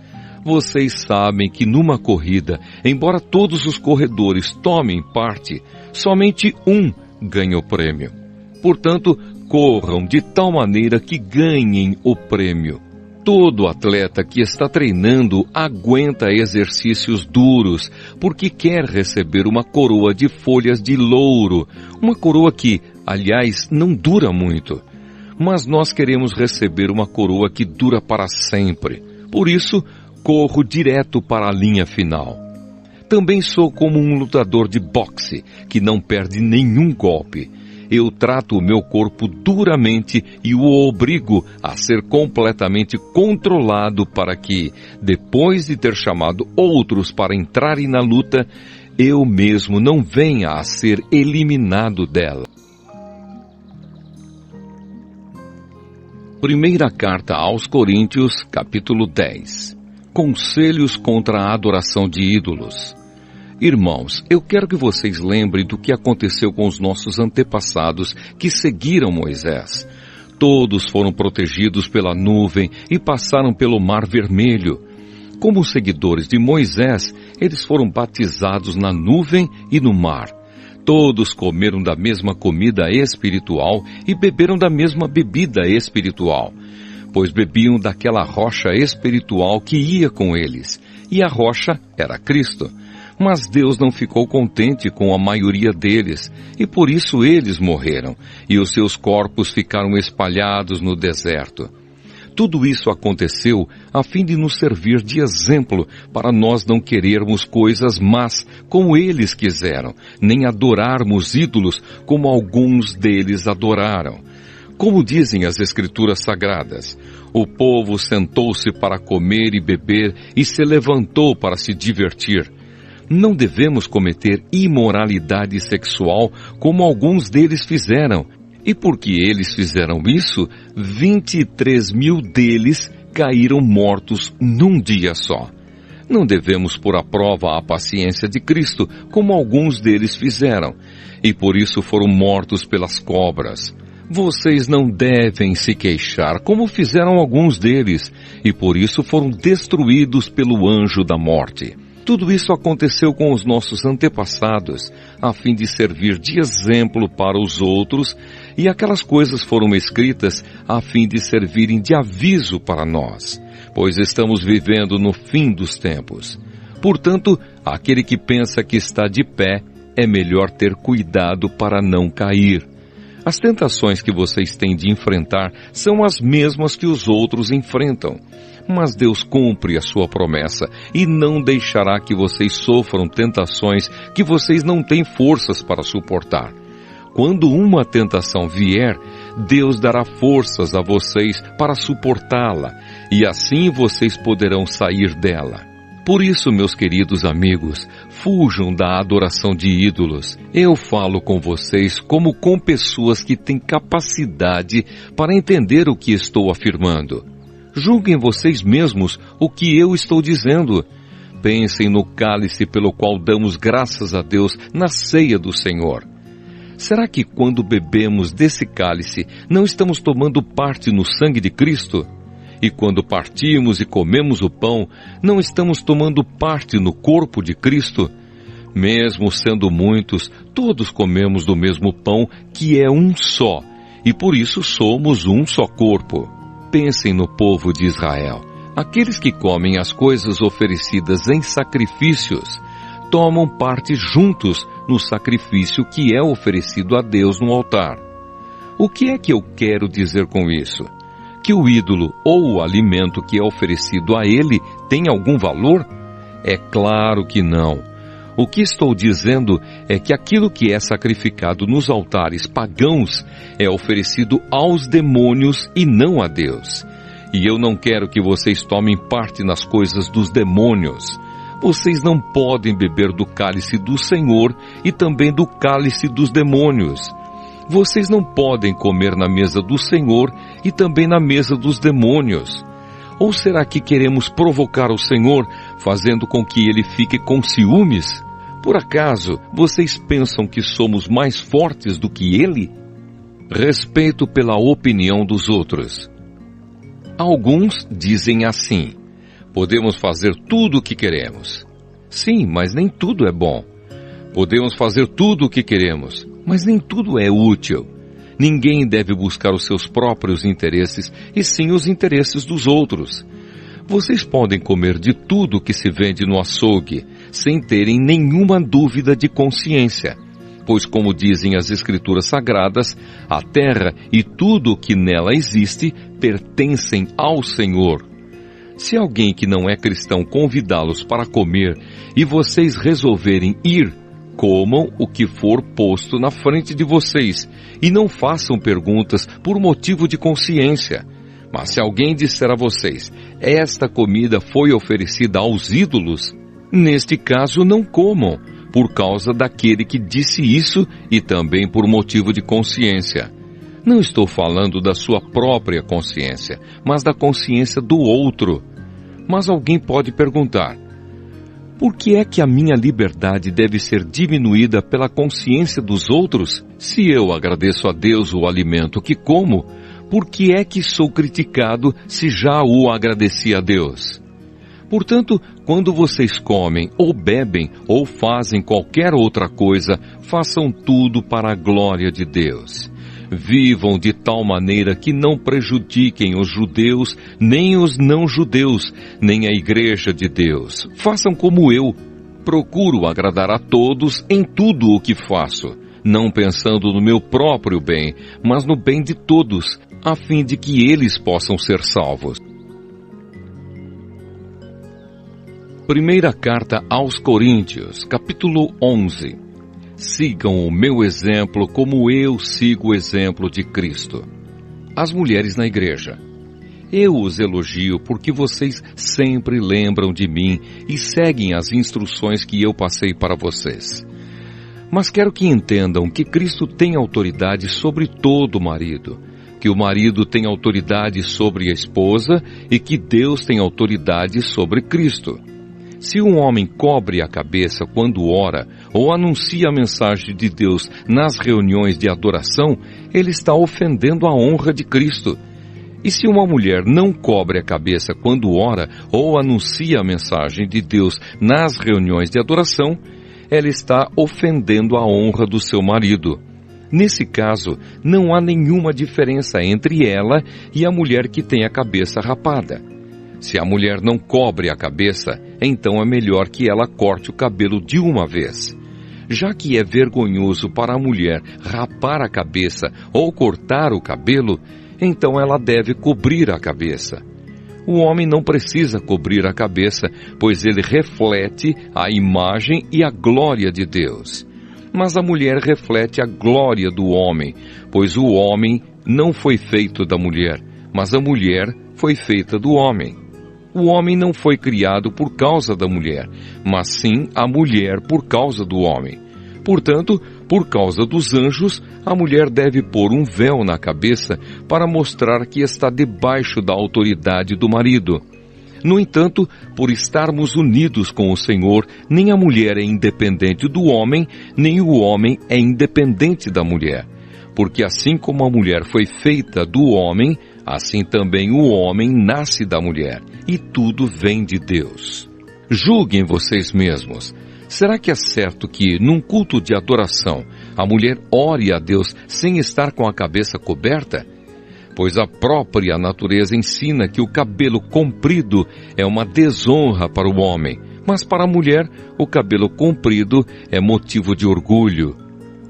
Vocês sabem que numa corrida, embora todos os corredores tomem parte, somente um ganha o prêmio. Portanto, corram de tal maneira que ganhem o prêmio. Todo atleta que está treinando aguenta exercícios duros, porque quer receber uma coroa de folhas de louro, uma coroa que, aliás, não dura muito. Mas nós queremos receber uma coroa que dura para sempre. Por isso, corro direto para a linha final. Também sou como um lutador de boxe, que não perde nenhum golpe. Eu trato o meu corpo duramente e o obrigo a ser completamente controlado para que, depois de ter chamado outros para entrarem na luta, eu mesmo não venha a ser eliminado dela. Primeira carta aos Coríntios, capítulo 10. Conselhos contra a adoração de ídolos. Irmãos, eu quero que vocês lembrem do que aconteceu com os nossos antepassados que seguiram Moisés. Todos foram protegidos pela nuvem e passaram pelo Mar Vermelho. Como seguidores de Moisés, eles foram batizados na nuvem e no mar. Todos comeram da mesma comida espiritual e beberam da mesma bebida espiritual, pois bebiam daquela rocha espiritual que ia com eles, e a rocha era Cristo. Mas Deus não ficou contente com a maioria deles, e por isso eles morreram, e os seus corpos ficaram espalhados no deserto. Tudo isso aconteceu a fim de nos servir de exemplo para nós não querermos coisas más como eles quiseram, nem adorarmos ídolos como alguns deles adoraram. Como dizem as Escrituras Sagradas, o povo sentou-se para comer e beber e se levantou para se divertir. Não devemos cometer imoralidade sexual como alguns deles fizeram. E porque eles fizeram isso, 23 mil deles caíram mortos num dia só. Não devemos pôr à prova a paciência de Cristo, como alguns deles fizeram, e por isso foram mortos pelas cobras. Vocês não devem se queixar, como fizeram alguns deles, e por isso foram destruídos pelo anjo da morte. Tudo isso aconteceu com os nossos antepassados, a fim de servir de exemplo para os outros, e aquelas coisas foram escritas a fim de servirem de aviso para nós, pois estamos vivendo no fim dos tempos. Portanto, aquele que pensa que está de pé, é melhor ter cuidado para não cair. As tentações que vocês têm de enfrentar são as mesmas que os outros enfrentam. Mas Deus cumpre a sua promessa e não deixará que vocês sofram tentações que vocês não têm forças para suportar. Quando uma tentação vier, Deus dará forças a vocês para suportá-la, e assim vocês poderão sair dela. Por isso, meus queridos amigos, fujam da adoração de ídolos. Eu falo com vocês como com pessoas que têm capacidade para entender o que estou afirmando. Julguem vocês mesmos o que eu estou dizendo. Pensem no cálice pelo qual damos graças a Deus na ceia do Senhor. Será que quando bebemos desse cálice, não estamos tomando parte no sangue de Cristo? E quando partimos e comemos o pão, não estamos tomando parte no corpo de Cristo? Mesmo sendo muitos, todos comemos do mesmo pão, que é um só, e por isso somos um só corpo. Pensem no povo de Israel. Aqueles que comem as coisas oferecidas em sacrifícios, tomam parte juntos no sacrifício que é oferecido a Deus no altar. O que é que eu quero dizer com isso? Que o ídolo ou o alimento que é oferecido a ele tem algum valor? É claro que não. O que estou dizendo é que aquilo que é sacrificado nos altares pagãos é oferecido aos demônios e não a Deus. E eu não quero que vocês tomem parte nas coisas dos demônios. Vocês não podem beber do cálice do Senhor e também do cálice dos demônios. Vocês não podem comer na mesa do Senhor e também na mesa dos demônios. Ou será que queremos provocar o Senhor, fazendo com que ele fique com ciúmes? Por acaso, vocês pensam que somos mais fortes do que ele? Respeito pela opinião dos outros. Alguns dizem assim: podemos fazer tudo o que queremos. Sim, mas nem tudo é bom. Podemos fazer tudo o que queremos, mas nem tudo é útil. Ninguém deve buscar os seus próprios interesses, e sim os interesses dos outros. Vocês podem comer de tudo que se vende no açougue, sem terem nenhuma dúvida de consciência. Pois, como dizem as Escrituras Sagradas, a terra e tudo o que nela existe pertencem ao Senhor. Se alguém que não é cristão convidá-los para comer e vocês resolverem ir, comam o que for posto na frente de vocês e não façam perguntas por motivo de consciência. Mas se alguém disser a vocês: esta comida foi oferecida aos ídolos, neste caso não comam, por causa daquele que disse isso e também por motivo de consciência. Não estou falando da sua própria consciência, mas da consciência do outro. Mas alguém pode perguntar: por que é que a minha liberdade deve ser diminuída pela consciência dos outros? Se eu agradeço a Deus o alimento que como, por que é que sou criticado se já o agradeci a Deus? Portanto, quando vocês comem ou bebem ou fazem qualquer outra coisa, façam tudo para a glória de Deus. Vivam de tal maneira que não prejudiquem os judeus, nem os não-judeus, nem a igreja de Deus. Façam como eu. Procuro agradar a todos em tudo o que faço, não pensando no meu próprio bem, mas no bem de todos, a fim de que eles possam ser salvos. Primeira carta aos Coríntios, capítulo 11. Sigam o meu exemplo como eu sigo o exemplo de Cristo. As mulheres na igreja. Eu os elogio porque vocês sempre lembram de mim e seguem as instruções que eu passei para vocês. Mas quero que entendam que Cristo tem autoridade sobre todo marido, que o marido tem autoridade sobre a esposa e que Deus tem autoridade sobre Cristo. Se um homem cobre a cabeça quando ora ou anuncia a mensagem de Deus nas reuniões de adoração, ele está ofendendo a honra de Cristo. E se uma mulher não cobre a cabeça quando ora ou anuncia a mensagem de Deus nas reuniões de adoração, ela está ofendendo a honra do seu marido. Nesse caso, não há nenhuma diferença entre ela e a mulher que tem a cabeça rapada. Se a mulher não cobre a cabeça, então é melhor que ela corte o cabelo de uma vez. Já que é vergonhoso para a mulher rapar a cabeça ou cortar o cabelo, então ela deve cobrir a cabeça. O homem não precisa cobrir a cabeça, pois ele reflete a imagem e a glória de Deus. Mas a mulher reflete a glória do homem, pois o homem não foi feito da mulher, mas a mulher foi feita do homem. O homem não foi criado por causa da mulher, mas sim a mulher por causa do homem. Portanto, por causa dos anjos, a mulher deve pôr um véu na cabeça para mostrar que está debaixo da autoridade do marido. No entanto, por estarmos unidos com o Senhor, nem a mulher é independente do homem, nem o homem é independente da mulher. Porque assim como a mulher foi feita do homem, assim também o homem nasce da mulher, e tudo vem de Deus. Julguem vocês mesmos. Será que é certo que, num culto de adoração, a mulher ore a Deus sem estar com a cabeça coberta? Pois a própria natureza ensina que o cabelo comprido é uma desonra para o homem, mas para a mulher, o cabelo comprido é motivo de orgulho.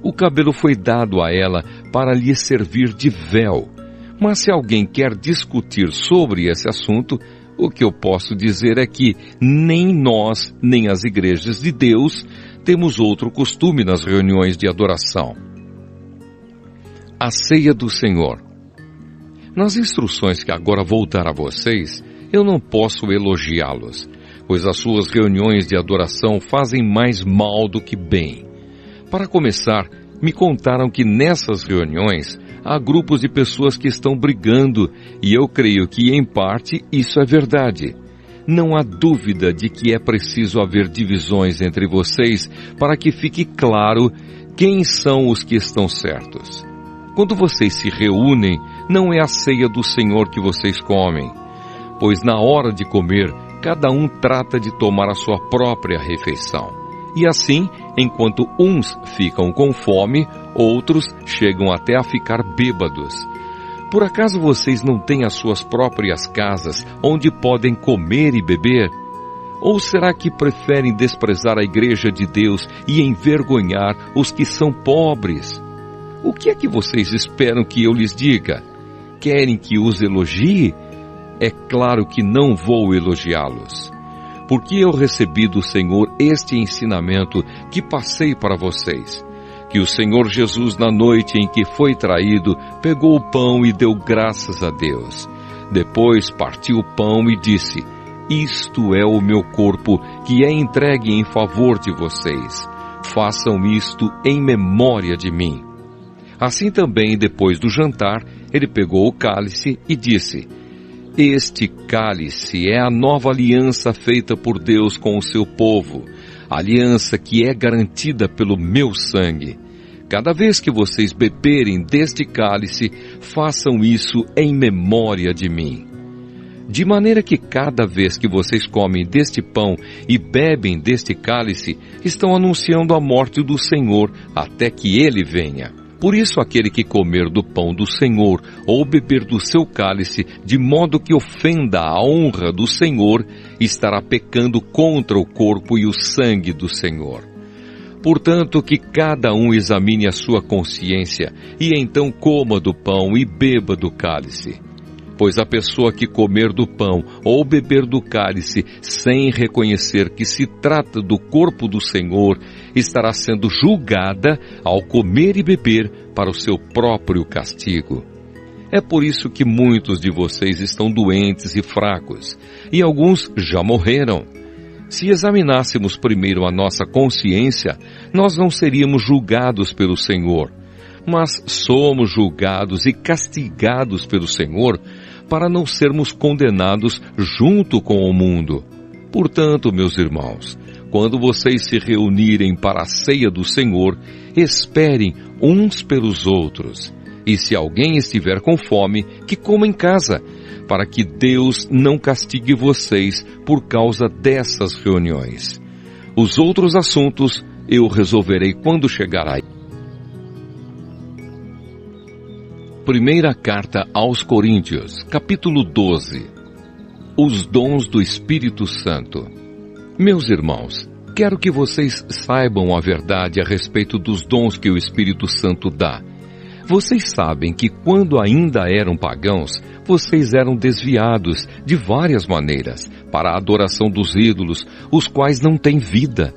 O cabelo foi dado a ela para lhe servir de véu. Mas se alguém quer discutir sobre esse assunto, o que eu posso dizer é que nem nós, nem as igrejas de Deus, temos outro costume nas reuniões de adoração. A ceia do Senhor. Nas instruções que agora vou dar a vocês, eu não posso elogiá-los, pois as suas reuniões de adoração fazem mais mal do que bem. Para começar, me contaram que nessas reuniões há grupos de pessoas que estão brigando, e eu creio que, em parte, isso é verdade. Não há dúvida de que é preciso haver divisões entre vocês para que fique claro quem são os que estão certos. Quando vocês se reúnem, não é a ceia do Senhor que vocês comem, pois na hora de comer, cada um trata de tomar a sua própria refeição. E assim, enquanto uns ficam com fome, outros chegam até a ficar bêbados. Por acaso vocês não têm as suas próprias casas onde podem comer e beber? Ou será que preferem desprezar a igreja de Deus e envergonhar os que são pobres? O que é que vocês esperam que eu lhes diga? Querem que os elogie? É claro que não vou elogiá-los. Porque eu recebi do Senhor este ensinamento que passei para vocês. Que o Senhor Jesus, na noite em que foi traído, pegou o pão e deu graças a Deus. Depois partiu o pão e disse: Isto é o meu corpo, que é entregue em favor de vocês. Façam isto em memória de mim. Assim também, depois do jantar, ele pegou o cálice e disse: Este cálice é a nova aliança feita por Deus com o seu povo, aliança que é garantida pelo meu sangue. Cada vez que vocês beberem deste cálice, façam isso em memória de mim. De maneira que cada vez que vocês comem deste pão e bebem deste cálice, estão anunciando a morte do Senhor até que ele venha. Por isso, aquele que comer do pão do Senhor ou beber do seu cálice, de modo que ofenda a honra do Senhor, estará pecando contra o corpo e o sangue do Senhor. Portanto, que cada um examine a sua consciência, e então coma do pão e beba do cálice. Pois a pessoa que comer do pão ou beber do cálice sem reconhecer que se trata do corpo do Senhor, estará sendo julgada ao comer e beber para o seu próprio castigo. É por isso que muitos de vocês estão doentes e fracos, e alguns já morreram. Se examinássemos primeiro a nossa consciência, nós não seríamos julgados pelo Senhor, mas somos julgados e castigados pelo Senhor para não sermos condenados junto com o mundo. Portanto, meus irmãos, quando vocês se reunirem para a ceia do Senhor, esperem uns pelos outros. E se alguém estiver com fome, que coma em casa, para que Deus não castigue vocês por causa dessas reuniões. Os outros assuntos eu resolverei quando chegar aí. Primeira carta aos Coríntios, capítulo 12. Os dons do Espírito Santo. Meus irmãos, quero que vocês saibam a verdade a respeito dos dons que o Espírito Santo dá. Vocês sabem que quando ainda eram pagãos, vocês eram desviados de várias maneiras para a adoração dos ídolos, os quais não têm vida.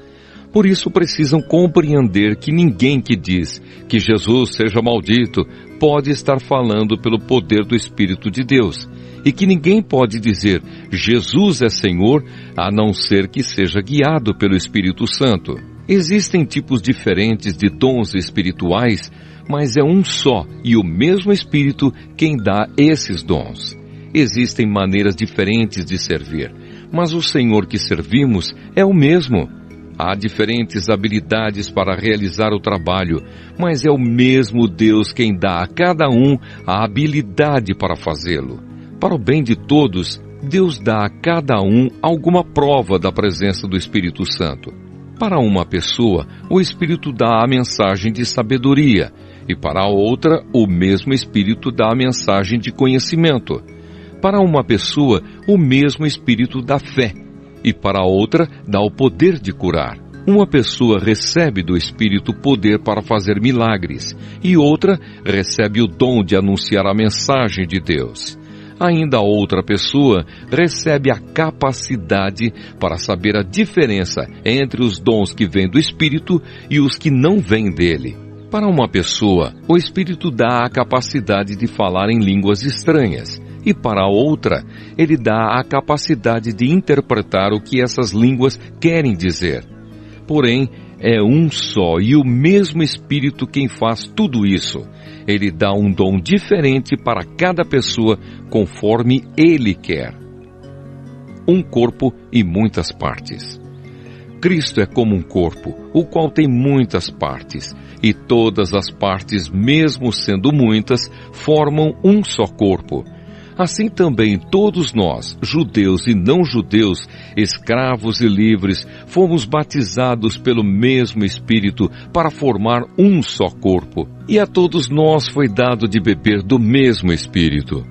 Por isso precisam compreender que ninguém que diz que Jesus seja maldito pode estar falando pelo poder do Espírito de Deus, e que ninguém pode dizer Jesus é Senhor a não ser que seja guiado pelo Espírito Santo. Existem tipos diferentes de dons espirituais, mas é um só e o mesmo Espírito quem dá esses dons. Existem maneiras diferentes de servir, mas o Senhor que servimos é o mesmo. Há diferentes habilidades para realizar o trabalho, mas é o mesmo Deus quem dá a cada um a habilidade para fazê-lo. Para o bem de todos, Deus dá a cada um alguma prova da presença do Espírito Santo. Para uma pessoa, o Espírito dá a mensagem de sabedoria, e para a outra, o mesmo Espírito dá a mensagem de conhecimento. Para uma pessoa, o mesmo Espírito dá fé, e para a outra, dá o poder de curar. Uma pessoa recebe do Espírito poder para fazer milagres, e outra recebe o dom de anunciar a mensagem de Deus. Ainda outra pessoa recebe a capacidade para saber a diferença entre os dons que vêm do Espírito e os que não vêm dele. Para uma pessoa, o Espírito dá a capacidade de falar em línguas estranhas, e para a outra, ele dá a capacidade de interpretar o que essas línguas querem dizer. Porém, é um só e o mesmo Espírito quem faz tudo isso. Ele dá um dom diferente para cada pessoa, conforme ele quer. Um corpo e muitas partes. Cristo é como um corpo, o qual tem muitas partes, e todas as partes, mesmo sendo muitas, formam um só corpo. Assim também todos nós, judeus e não judeus, escravos e livres, fomos batizados pelo mesmo Espírito para formar um só corpo. E a todos nós foi dado de beber do mesmo Espírito.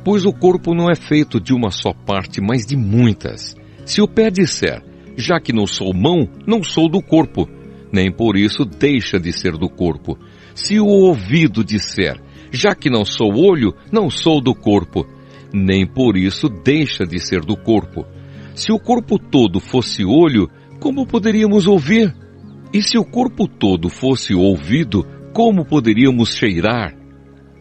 Pois o corpo não é feito de uma só parte, mas de muitas. Se o pé disser, já que não sou mão, não sou do corpo, nem por isso deixa de ser do corpo. Se o ouvido disser, já que não sou olho, não sou do corpo, nem por isso deixa de ser do corpo. Se o corpo todo fosse olho, como poderíamos ouvir? E se o corpo todo fosse ouvido, como poderíamos cheirar?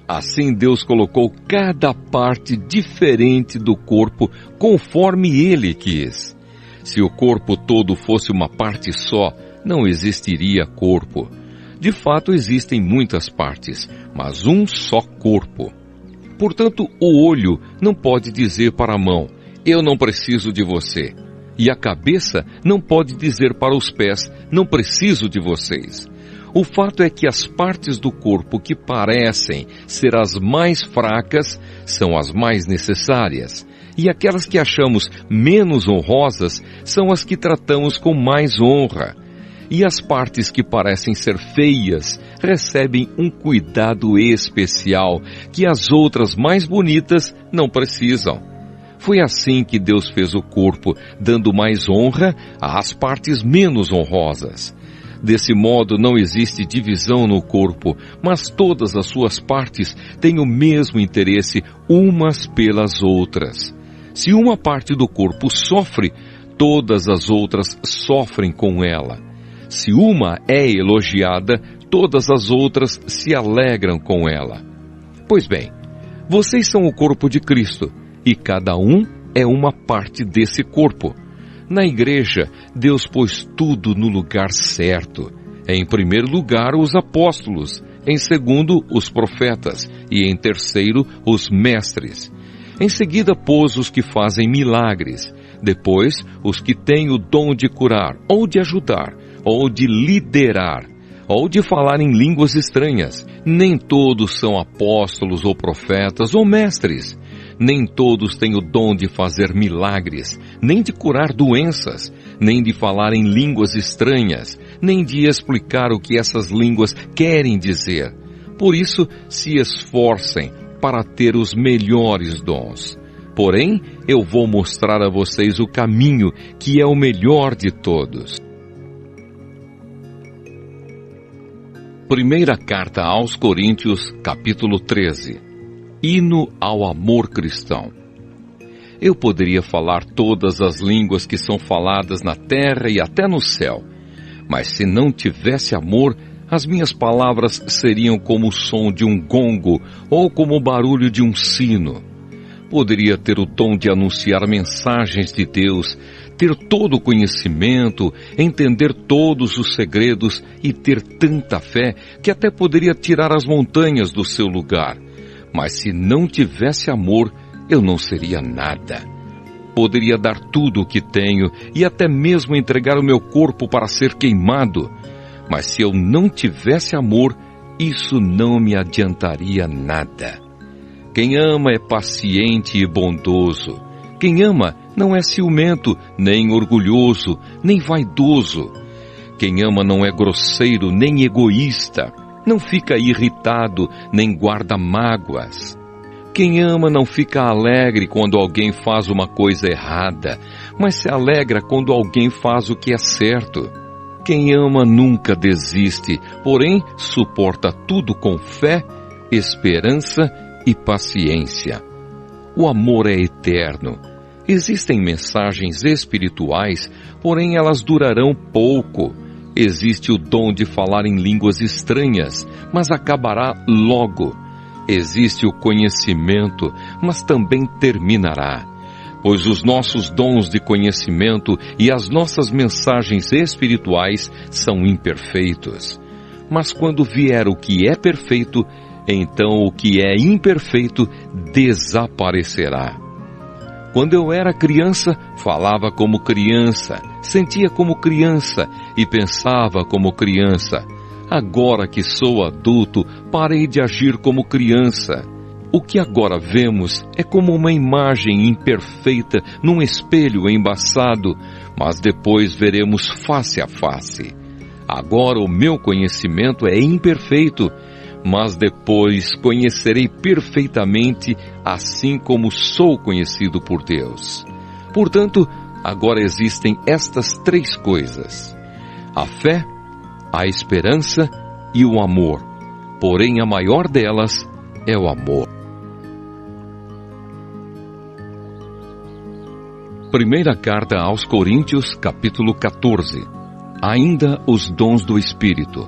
Assim Deus colocou cada parte diferente do corpo conforme Ele quis. Se o corpo todo fosse uma parte só, não existiria corpo. De fato, existem muitas partes, mas um só corpo. Portanto, o olho não pode dizer para a mão, eu não preciso de você. E a cabeça não pode dizer para os pés, não preciso de vocês. O fato é que as partes do corpo que parecem ser as mais fracas são as mais necessárias. E aquelas que achamos menos honrosas são as que tratamos com mais honra. E as partes que parecem ser feias recebem um cuidado especial que as outras mais bonitas não precisam. Foi assim que Deus fez o corpo, dando mais honra às partes menos honrosas. Desse modo não existe divisão no corpo, mas todas as suas partes têm o mesmo interesse umas pelas outras. Se uma parte do corpo sofre, todas as outras sofrem com ela. Se uma é elogiada, todas as outras se alegram com ela. Pois bem, vocês são o corpo de Cristo, e cada um é uma parte desse corpo. Na igreja, Deus pôs tudo no lugar certo. Em primeiro lugar, os apóstolos, em segundo, os profetas, e em terceiro, os mestres. Em seguida, pôs os que fazem milagres, depois, os que têm o dom de curar, ou de ajudar, ou de liderar, ou de falar em línguas estranhas. Nem todos são apóstolos ou profetas ou mestres. Nem todos têm o dom de fazer milagres, nem de curar doenças, nem de falar em línguas estranhas, nem de explicar o que essas línguas querem dizer. Por isso, se esforcem para ter os melhores dons. Porém, eu vou mostrar a vocês o caminho que é o melhor de todos. Primeira carta aos Coríntios, capítulo 13. Hino ao amor cristão. Eu poderia falar todas as línguas que são faladas na terra e até no céu, mas se não tivesse amor, as minhas palavras seriam como o som de um gongo ou como o barulho de um sino. Poderia ter o dom de anunciar mensagens de Deus, ter todo o conhecimento, entender todos os segredos e ter tanta fé que até poderia tirar as montanhas do seu lugar. Mas se não tivesse amor, eu não seria nada. Poderia dar tudo o que tenho e até mesmo entregar o meu corpo para ser queimado. Mas se eu não tivesse amor, isso não me adiantaria nada. Quem ama é paciente e bondoso. Quem ama não é ciumento, nem orgulhoso, nem vaidoso. Quem ama não é grosseiro, nem egoísta. Não fica irritado, nem guarda mágoas. Quem ama não fica alegre quando alguém faz uma coisa errada, mas se alegra quando alguém faz o que é certo. quem ama nunca desiste, porém suporta tudo com fé, esperança e paciência. O amor é eterno. Existem mensagens espirituais, porém elas durarão pouco. Existe o dom de falar em línguas estranhas, mas acabará logo. Existe o conhecimento, mas também terminará. Pois os nossos dons de conhecimento e as nossas mensagens espirituais são imperfeitos. Mas quando vier o que é perfeito, então o que é imperfeito desaparecerá. Quando eu era criança, falava como criança, sentia como criança e pensava como criança. Agora que sou adulto, parei de agir como criança. O que agora vemos é como uma imagem imperfeita num espelho embaçado, mas depois veremos face a face. Agora o meu conhecimento é imperfeito, mas depois conhecerei perfeitamente, assim como sou conhecido por Deus. Portanto, agora existem estas 3 coisas: a fé, a esperança e o amor. Porém, a maior delas é o amor. Primeira carta aos Coríntios, capítulo 14. Ainda os dons do Espírito.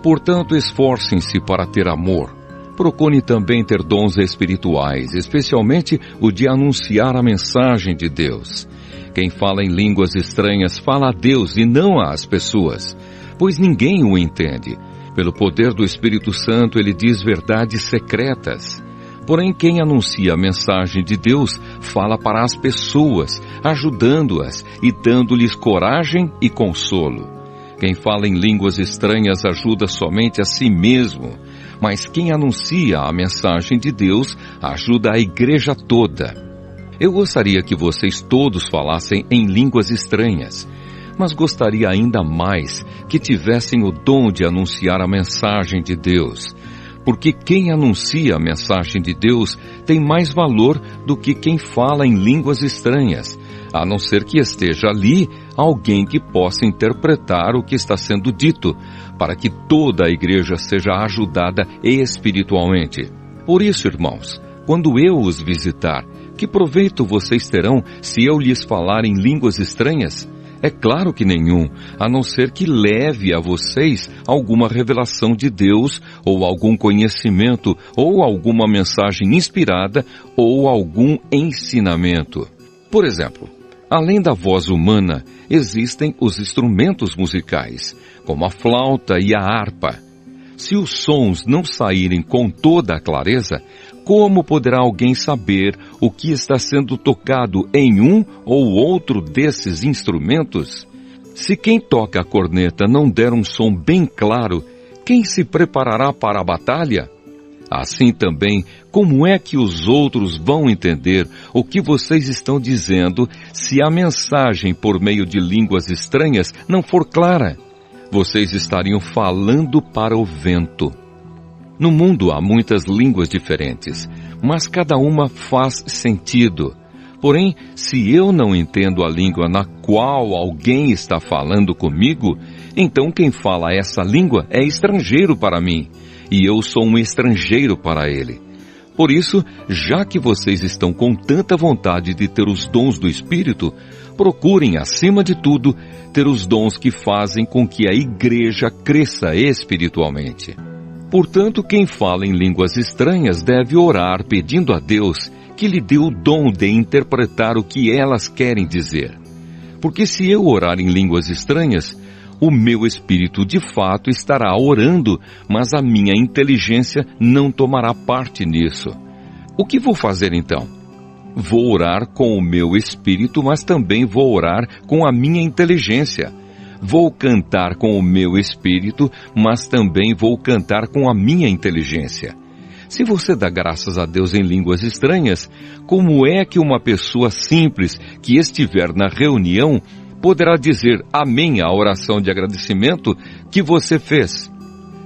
Portanto, esforcem-se para ter amor. Procure também ter dons espirituais, especialmente o de anunciar a mensagem de Deus. Quem fala em línguas estranhas fala a Deus e não às pessoas, pois ninguém o entende. Pelo poder do Espírito Santo, ele diz verdades secretas. Porém, quem anuncia a mensagem de Deus fala para as pessoas, ajudando-as e dando-lhes coragem e consolo. Quem fala em línguas estranhas ajuda somente a si mesmo, mas quem anuncia a mensagem de Deus ajuda a igreja toda. Eu gostaria que vocês todos falassem em línguas estranhas, mas gostaria ainda mais que tivessem o dom de anunciar a mensagem de Deus, porque quem anuncia a mensagem de Deus tem mais valor do que quem fala em línguas estranhas, a não ser que esteja ali alguém que possa interpretar o que está sendo dito, para que toda a igreja seja ajudada espiritualmente. Por isso, irmãos, quando eu os visitar, que proveito vocês terão se eu lhes falar em línguas estranhas? É claro que nenhum, a não ser que leve a vocês alguma revelação de Deus, ou algum conhecimento, ou alguma mensagem inspirada, ou algum ensinamento. Por exemplo, além da voz humana, existem os instrumentos musicais, como a flauta e a harpa. Se os sons não saírem com toda a clareza, como poderá alguém saber o que está sendo tocado em um ou outro desses instrumentos? Se quem toca a corneta não der um som bem claro, quem se preparará para a batalha? Assim também, como é que os outros vão entender o que vocês estão dizendo se a mensagem por meio de línguas estranhas não for clara? Vocês estariam falando para o vento. No mundo há muitas línguas diferentes, mas cada uma faz sentido. Porém, se eu não entendo a língua na qual alguém está falando comigo, então quem fala essa língua é estrangeiro para mim, e eu sou um estrangeiro para ele. Por isso, já que vocês estão com tanta vontade de ter os dons do Espírito, procurem, acima de tudo, ter os dons que fazem com que a igreja cresça espiritualmente. Portanto, quem fala em línguas estranhas deve orar pedindo a Deus que lhe dê o dom de interpretar o que elas querem dizer. Porque se eu orar em línguas estranhas, o meu espírito de fato estará orando, mas a minha inteligência não tomará parte nisso. O que vou fazer então? Vou orar com o meu espírito, mas também vou orar com a minha inteligência. Vou cantar com o meu espírito, mas também vou cantar com a minha inteligência. Se você dá graças a Deus em línguas estranhas, como é que uma pessoa simples que estiver na reunião poderá dizer amém à oração de agradecimento que você fez?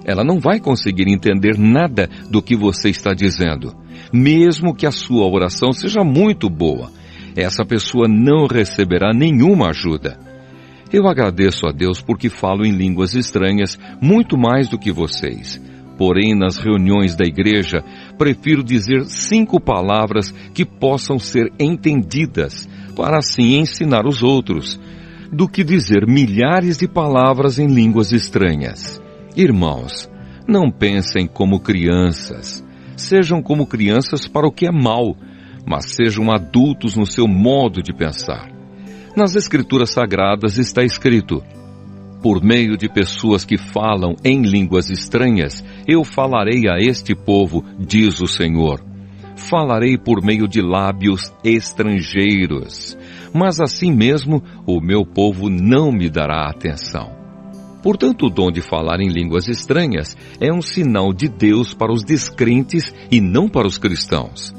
Ela não vai conseguir entender nada do que você está dizendo, mesmo que a sua oração seja muito boa. Essa pessoa não receberá nenhuma ajuda. Eu agradeço a Deus porque falo em línguas estranhas muito mais do que vocês. Porém, nas reuniões da igreja, prefiro dizer 5 palavras que possam ser entendidas, para assim ensinar os outros, do que dizer milhares de palavras em línguas estranhas. Irmãos, não pensem como crianças. Sejam como crianças para o que é mal, mas sejam adultos no seu modo de pensar. Nas Escrituras Sagradas está escrito: por meio de pessoas que falam em línguas estranhas, eu falarei a este povo, diz o Senhor. Falarei por meio de lábios estrangeiros, mas assim mesmo o meu povo não me dará atenção. Portanto, o dom de falar em línguas estranhas é um sinal de Deus para os descrentes e não para os cristãos.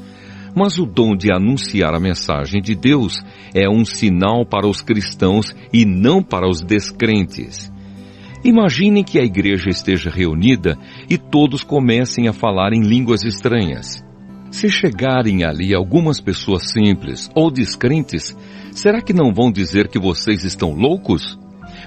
Mas o dom de anunciar a mensagem de Deus é um sinal para os cristãos e não para os descrentes. Imaginem que a igreja esteja reunida e todos comecem a falar em línguas estranhas. Se chegarem ali algumas pessoas simples ou descrentes, será que não vão dizer que vocês estão loucos?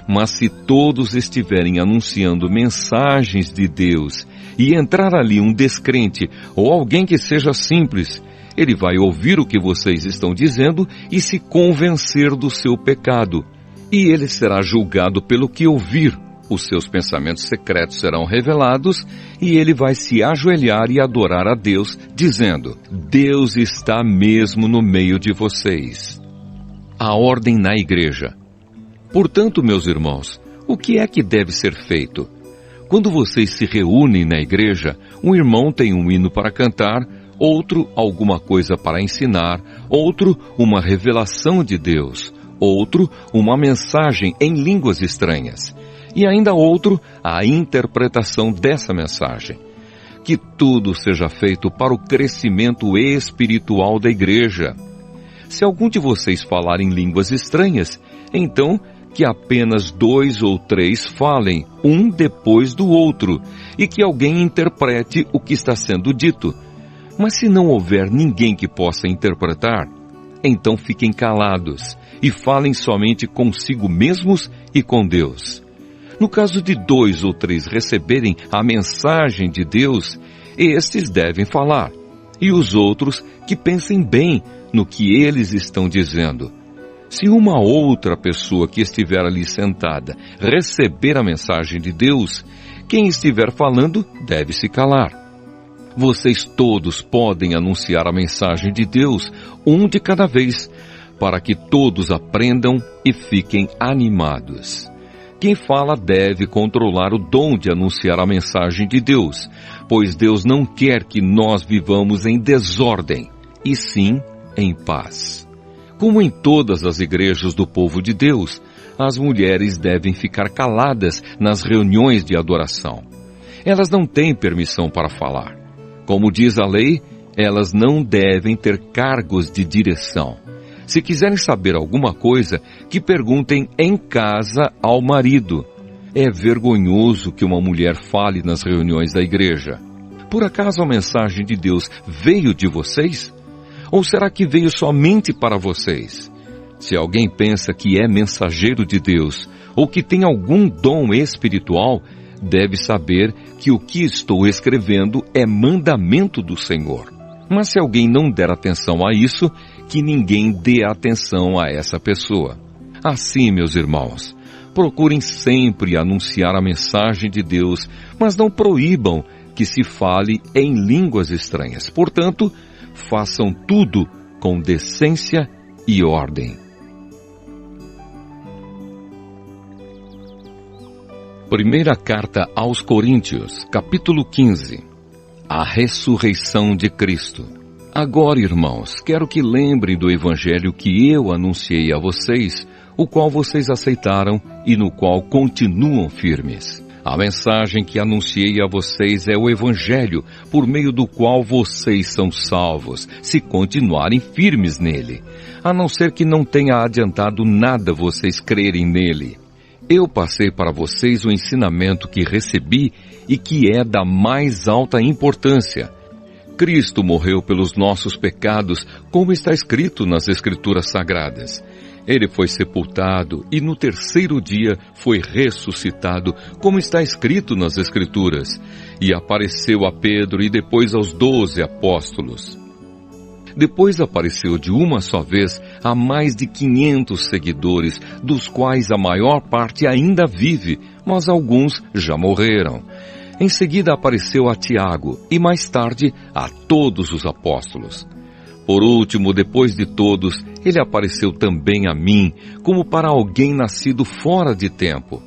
Mas se todos estiverem anunciando mensagens de Deus e entrar ali um descrente ou alguém que seja simples, ele vai ouvir o que vocês estão dizendo e se convencer do seu pecado. E ele será julgado pelo que ouvir. Os seus pensamentos secretos serão revelados e ele vai se ajoelhar e adorar a Deus, dizendo: Deus está mesmo no meio de vocês. A ordem na igreja. Portanto, meus irmãos, o que é que deve ser feito? Quando vocês se reúnem na igreja, um irmão tem um hino para cantar, outro alguma coisa para ensinar, outro uma revelação de Deus, outro uma mensagem em línguas estranhas, e ainda outro a interpretação dessa mensagem. Que tudo seja feito para o crescimento espiritual da igreja. Se algum de vocês falar em línguas estranhas, então que apenas 2 ou 3 falem, um depois do outro, e que alguém interprete o que está sendo dito. Mas se não houver ninguém que possa interpretar, então fiquem calados e falem somente consigo mesmos e com Deus. No caso de 2 ou 3 receberem a mensagem de Deus, estes devem falar, e os outros que pensem bem no que eles estão dizendo. Se uma outra pessoa que estiver ali sentada receber a mensagem de Deus, quem estiver falando deve se calar. Vocês todos podem anunciar a mensagem de Deus, um de cada vez, para que todos aprendam e fiquem animados. Quem fala deve controlar o dom de anunciar a mensagem de Deus, pois Deus não quer que nós vivamos em desordem, e sim em paz. Como em todas as igrejas do povo de Deus, as mulheres devem ficar caladas nas reuniões de adoração. Elas não têm permissão para falar. Como diz a lei, elas não devem ter cargos de direção. Se quiserem saber alguma coisa, que perguntem em casa ao marido. É vergonhoso que uma mulher fale nas reuniões da igreja. Por acaso a mensagem de Deus veio de vocês? Ou será que veio somente para vocês? Se alguém pensa que é mensageiro de Deus, ou que tem algum dom espiritual, deve saber que o que estou escrevendo é mandamento do Senhor. Mas se alguém não der atenção a isso, que ninguém dê atenção a essa pessoa. Assim, meus irmãos, procurem sempre anunciar a mensagem de Deus, mas não proíbam que se fale em línguas estranhas. Portanto, façam tudo com decência e ordem. Primeira Carta aos Coríntios, capítulo 15. A ressurreição de Cristo. Agora, irmãos, quero que lembrem do evangelho que eu anunciei a vocês, o qual vocês aceitaram e no qual continuam firmes. A mensagem que anunciei a vocês é o evangelho, por meio do qual vocês são salvos, se continuarem firmes nele, a não ser que não tenha adiantado nada vocês crerem nele. Eu passei para vocês o ensinamento que recebi e que é da mais alta importância. Cristo morreu pelos nossos pecados, como está escrito nas Escrituras Sagradas. Ele foi sepultado e no terceiro dia foi ressuscitado, como está escrito nas Escrituras, e apareceu a Pedro e depois aos 12 apóstolos. Depois apareceu de uma só vez a mais de 500 seguidores, dos quais a maior parte ainda vive, mas alguns já morreram. Em seguida apareceu a Tiago e mais tarde a todos os apóstolos. Por último, depois de todos, ele apareceu também a mim, como para alguém nascido fora de tempo.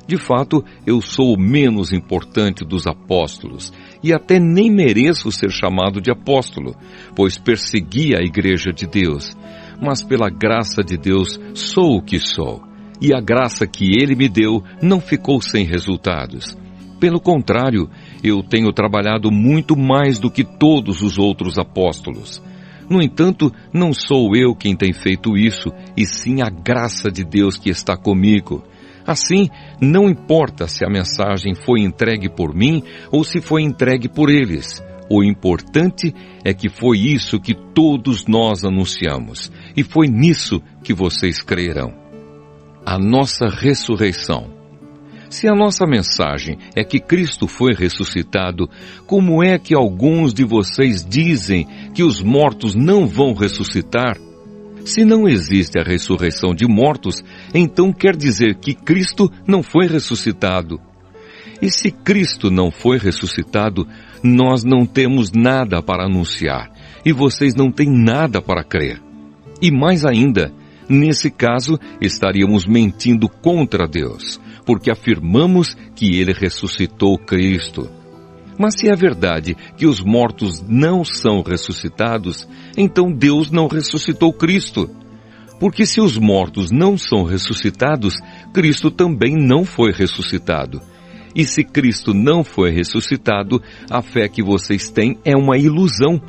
De fato, eu sou o menos importante dos apóstolos, e até nem mereço ser chamado de apóstolo, pois persegui a igreja de Deus. Mas pela graça de Deus sou o que sou, e a graça que Ele me deu não ficou sem resultados. Pelo contrário, eu tenho trabalhado muito mais do que todos os outros apóstolos. No entanto, não sou eu quem tem feito isso, e sim a graça de Deus que está comigo. Assim, não importa se a mensagem foi entregue por mim ou se foi entregue por eles. O importante é que foi isso que todos nós anunciamos, e foi nisso que vocês crerão. A nossa ressurreição. Se a nossa mensagem é que Cristo foi ressuscitado, como é que alguns de vocês dizem que os mortos não vão ressuscitar? Se não existe a ressurreição de mortos, então quer dizer que Cristo não foi ressuscitado. E se Cristo não foi ressuscitado, nós não temos nada para anunciar, e vocês não têm nada para crer. E mais ainda, nesse caso, estaríamos mentindo contra Deus, porque afirmamos que Ele ressuscitou Cristo. Mas se é verdade que os mortos não são ressuscitados, então Deus não ressuscitou Cristo. Porque se os mortos não são ressuscitados, Cristo também não foi ressuscitado. E se Cristo não foi ressuscitado, a fé que vocês têm é uma ilusão,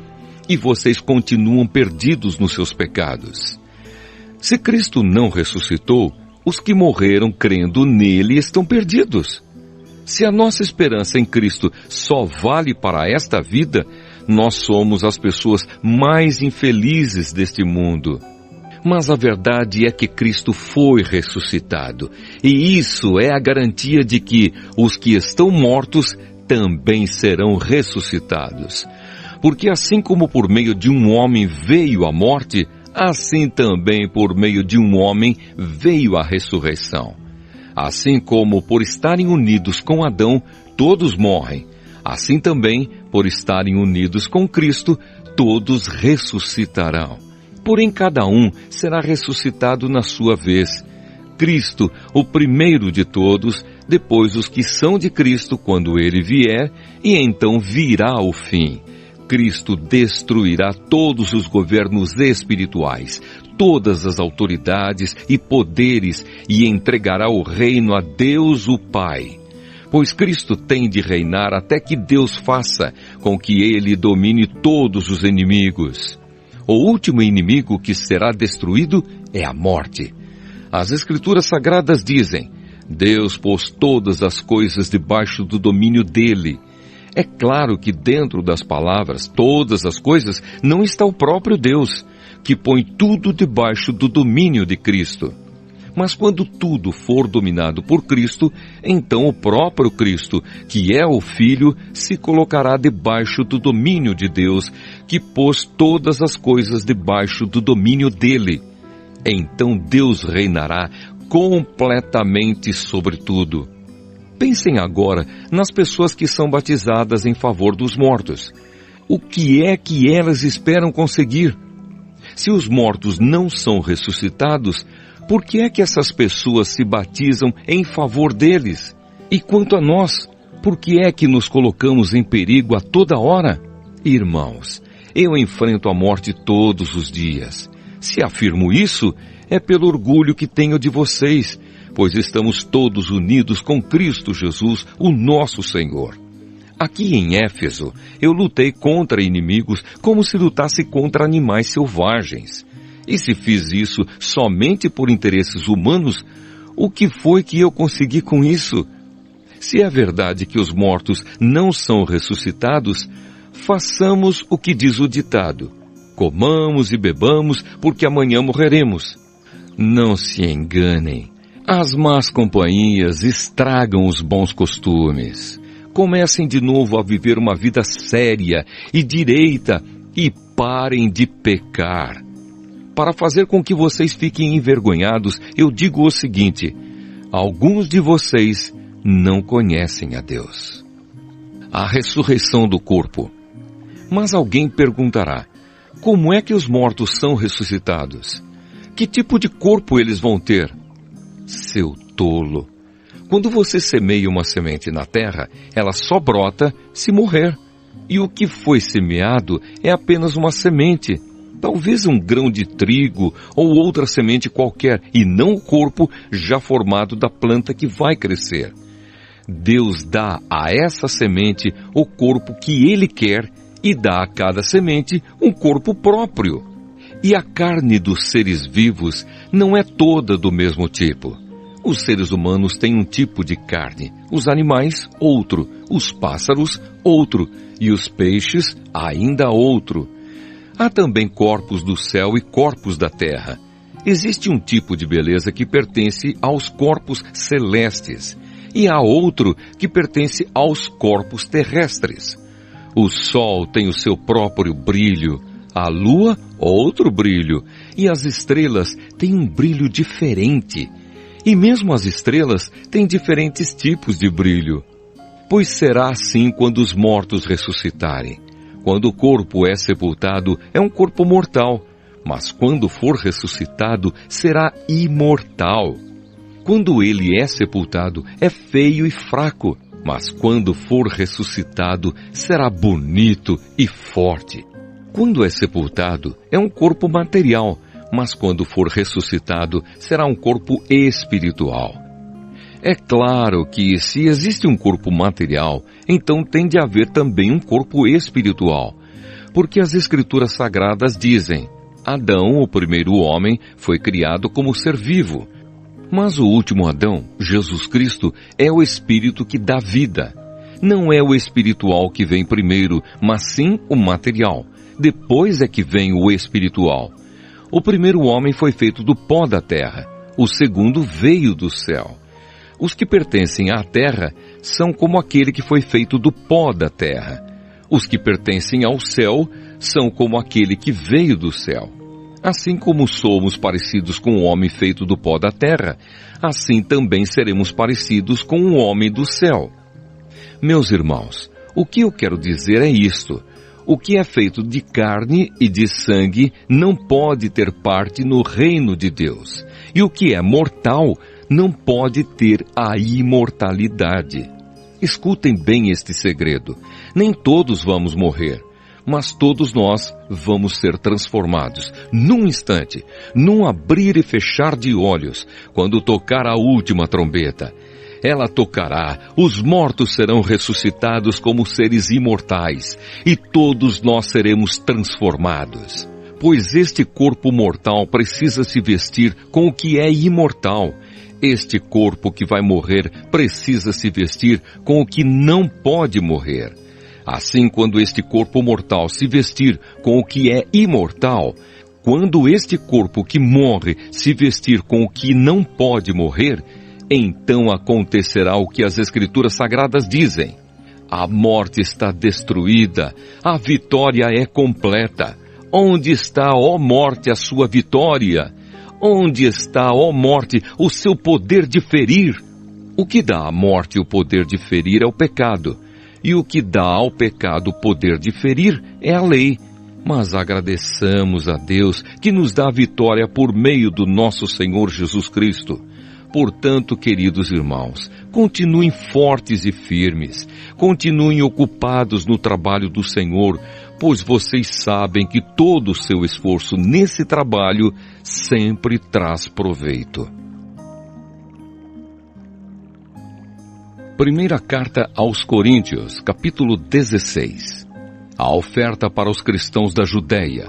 e vocês continuam perdidos nos seus pecados. Se Cristo não ressuscitou, os que morreram crendo nele estão perdidos. Se a nossa esperança em Cristo só vale para esta vida, nós somos as pessoas mais infelizes deste mundo. Mas a verdade é que Cristo foi ressuscitado, e isso é a garantia de que os que estão mortos também serão ressuscitados. Porque assim como por meio de um homem veio a morte, assim também por meio de um homem veio a ressurreição. Assim como por estarem unidos com Adão, todos morrem, assim também, por estarem unidos com Cristo, todos ressuscitarão. Porém, cada um será ressuscitado na sua vez. Cristo, o primeiro de todos, depois os que são de Cristo quando Ele vier, e então virá o fim. Cristo destruirá todos os governos espirituais, todas as autoridades e poderes, e entregará o reino a Deus o Pai. Pois Cristo tem de reinar até que Deus faça com que Ele domine todos os inimigos. O último inimigo que será destruído é a morte. As Escrituras Sagradas dizem: Deus pôs todas as coisas debaixo do domínio dele. É claro que dentro das palavras, todas as coisas, não está o próprio Deus, que põe tudo debaixo do domínio de Cristo. Mas quando tudo for dominado por Cristo, então o próprio Cristo, que é o Filho, se colocará debaixo do domínio de Deus, que pôs todas as coisas debaixo do domínio dele. Então Deus reinará completamente sobre tudo. Pensem agora nas pessoas que são batizadas em favor dos mortos. O que é que elas esperam conseguir? Se os mortos não são ressuscitados, por que é que essas pessoas se batizam em favor deles? E quanto a nós, por que é que nos colocamos em perigo a toda hora? Irmãos, eu enfrento a morte todos os dias. Se afirmo isso, é pelo orgulho que tenho de vocês, pois estamos todos unidos com Cristo Jesus, o nosso Senhor. Aqui em Éfeso, eu lutei contra inimigos como se lutasse contra animais selvagens. E se fiz isso somente por interesses humanos, o que foi que eu consegui com isso? Se é verdade que os mortos não são ressuscitados, façamos o que diz o ditado: comamos e bebamos, porque amanhã morreremos. Não se enganem. As más companhias estragam os bons costumes. Comecem de novo a viver uma vida séria e direita e parem de pecar. Para fazer com que vocês fiquem envergonhados, eu digo o seguinte: alguns de vocês não conhecem a Deus. A ressurreição do corpo. Mas alguém perguntará: como é que os mortos são ressuscitados? Que tipo de corpo eles vão ter? Seu tolo! Quando você semeia uma semente na terra, ela só brota se morrer. E o que foi semeado é apenas uma semente, talvez um grão de trigo ou outra semente qualquer, e não o corpo já formado da planta que vai crescer. Deus dá a essa semente o corpo que Ele quer e dá a cada semente um corpo próprio. E a carne dos seres vivos não é toda do mesmo tipo. Os seres humanos têm um tipo de carne, os animais, outro, os pássaros, outro, e os peixes, ainda outro. Há também corpos do céu e corpos da terra. Existe um tipo de beleza que pertence aos corpos celestes, e há outro que pertence aos corpos terrestres. O sol tem o seu próprio brilho, a lua, outro brilho, e as estrelas têm um brilho diferente. E mesmo as estrelas têm diferentes tipos de brilho. Pois será assim quando os mortos ressuscitarem. Quando o corpo é sepultado, é um corpo mortal, mas quando for ressuscitado, será imortal. Quando ele é sepultado, é feio e fraco, mas quando for ressuscitado, será bonito e forte. Quando é sepultado, é um corpo material, mas quando for ressuscitado, será um corpo espiritual. É claro que se existe um corpo material, então tem de haver também um corpo espiritual, porque as Escrituras Sagradas dizem: Adão, o primeiro homem, foi criado como ser vivo, mas o último Adão, Jesus Cristo, é o Espírito que dá vida. Não é o espiritual que vem primeiro, mas sim o material. Depois é que vem o espiritual. O primeiro homem foi feito do pó da terra, o segundo veio do céu. Os que pertencem à terra são como aquele que foi feito do pó da terra. Os que pertencem ao céu são como aquele que veio do céu. Assim como somos parecidos com o homem feito do pó da terra, assim também seremos parecidos com o homem do céu. Meus irmãos, o que eu quero dizer é isto: o que é feito de carne e de sangue não pode ter parte no reino de Deus. E o que é mortal não pode ter a imortalidade. Escutem bem este segredo. Nem todos vamos morrer, mas todos nós vamos ser transformados num instante, num abrir e fechar de olhos, quando tocar a última trombeta. Ela tocará, os mortos serão ressuscitados como seres imortais, e todos nós seremos transformados. Pois este corpo mortal precisa se vestir com o que é imortal. Este corpo que vai morrer precisa se vestir com o que não pode morrer. Assim, quando este corpo mortal se vestir com o que é imortal, quando este corpo que morre se vestir com o que não pode morrer, então acontecerá o que as Escrituras Sagradas dizem: a morte está destruída, a vitória é completa. Onde está, ó morte, a sua vitória? Onde está, ó morte, o seu poder de ferir? O que dá à morte o poder de ferir é o pecado, e o que dá ao pecado o poder de ferir é a lei. Mas agradeçamos a Deus que nos dá a vitória por meio do nosso Senhor Jesus Cristo. Portanto, queridos irmãos, continuem fortes e firmes, continuem ocupados no trabalho do Senhor, pois vocês sabem que todo o seu esforço nesse trabalho sempre traz proveito. Primeira carta aos Coríntios, capítulo 16. A oferta para os cristãos da Judéia.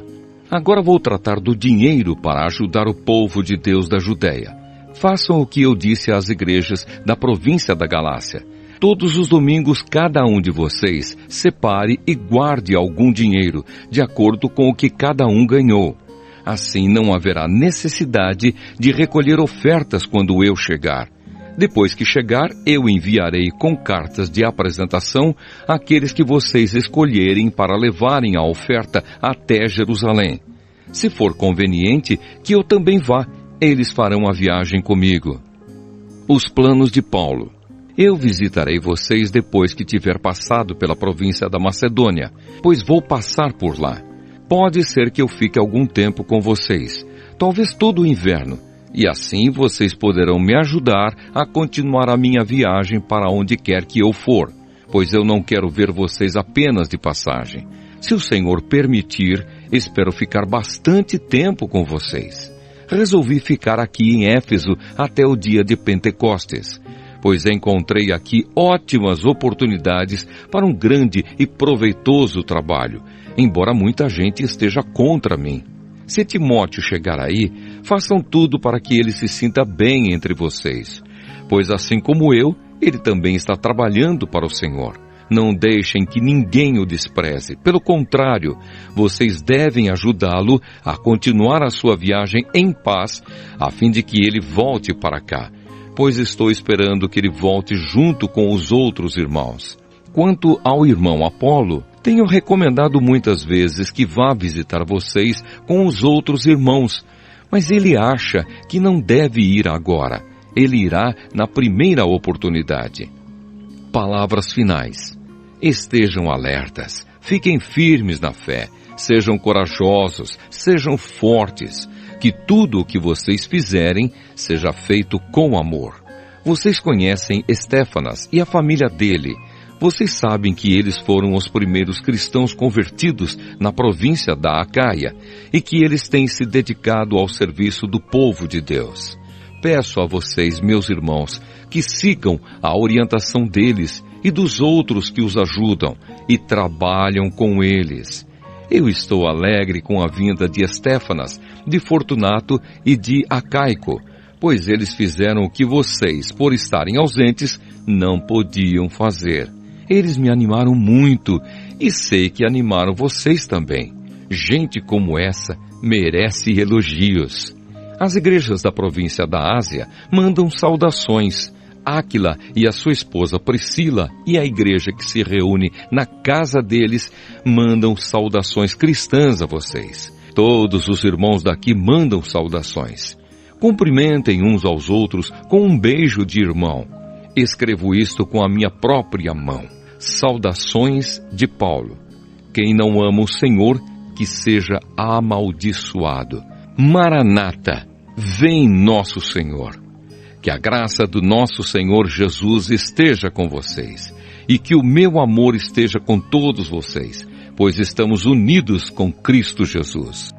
Agora vou tratar do dinheiro para ajudar o povo de Deus da Judéia. Façam o que eu disse às igrejas da província da Galácia. Todos os domingos, cada um de vocês separe e guarde algum dinheiro, de acordo com o que cada um ganhou. Assim não haverá necessidade de recolher ofertas quando eu chegar. Depois que chegar, eu enviarei com cartas de apresentação aqueles que vocês escolherem para levarem a oferta até Jerusalém. Se for conveniente, que eu também vá, eles farão a viagem comigo. Os planos de Paulo. Eu visitarei vocês depois que tiver passado pela província da Macedônia, pois vou passar por lá. Pode ser que eu fique algum tempo com vocês, talvez todo o inverno, e assim vocês poderão me ajudar a continuar a minha viagem para onde quer que eu for, pois eu não quero ver vocês apenas de passagem. Se o Senhor permitir, espero ficar bastante tempo com vocês. Resolvi ficar aqui em Éfeso até o dia de Pentecostes, pois encontrei aqui ótimas oportunidades para um grande e proveitoso trabalho, embora muita gente esteja contra mim. Se Timóteo chegar aí, façam tudo para que ele se sinta bem entre vocês, pois assim como eu, ele também está trabalhando para o Senhor. Não deixem que ninguém o despreze. Pelo contrário, vocês devem ajudá-lo a continuar a sua viagem em paz, a fim de que ele volte para cá, pois estou esperando que ele volte junto com os outros irmãos. Quanto ao irmão Apolo, tenho recomendado muitas vezes que vá visitar vocês com os outros irmãos, mas ele acha que não deve ir agora. Ele irá na primeira oportunidade. Palavras finais. Estejam alertas, fiquem firmes na fé, sejam corajosos, sejam fortes, que tudo o que vocês fizerem seja feito com amor. Vocês conhecem Estéfanas e a família dele. Vocês sabem que eles foram os primeiros cristãos convertidos na província da Acaia e que eles têm se dedicado ao serviço do povo de Deus. Peço a vocês, meus irmãos, que sigam a orientação deles e dos outros que os ajudam e trabalham com eles. Eu estou alegre com a vinda de Estéfanas, de Fortunato e de Acaico, pois eles fizeram o que vocês, por estarem ausentes, não podiam fazer. Eles me animaram muito e sei que animaram vocês também. Gente como essa merece elogios. As igrejas da província da Ásia mandam saudações. Áquila e a sua esposa Priscila e a igreja que se reúne na casa deles mandam saudações cristãs a vocês. Todos os irmãos daqui mandam saudações. Cumprimentem uns aos outros com um beijo de irmão. Escrevo isto com a minha própria mão. Saudações de Paulo. Quem não ama o Senhor, que seja amaldiçoado. Maranata, vem nosso Senhor. Que a graça do nosso Senhor Jesus esteja com vocês e que o meu amor esteja com todos vocês, pois estamos unidos com Cristo Jesus.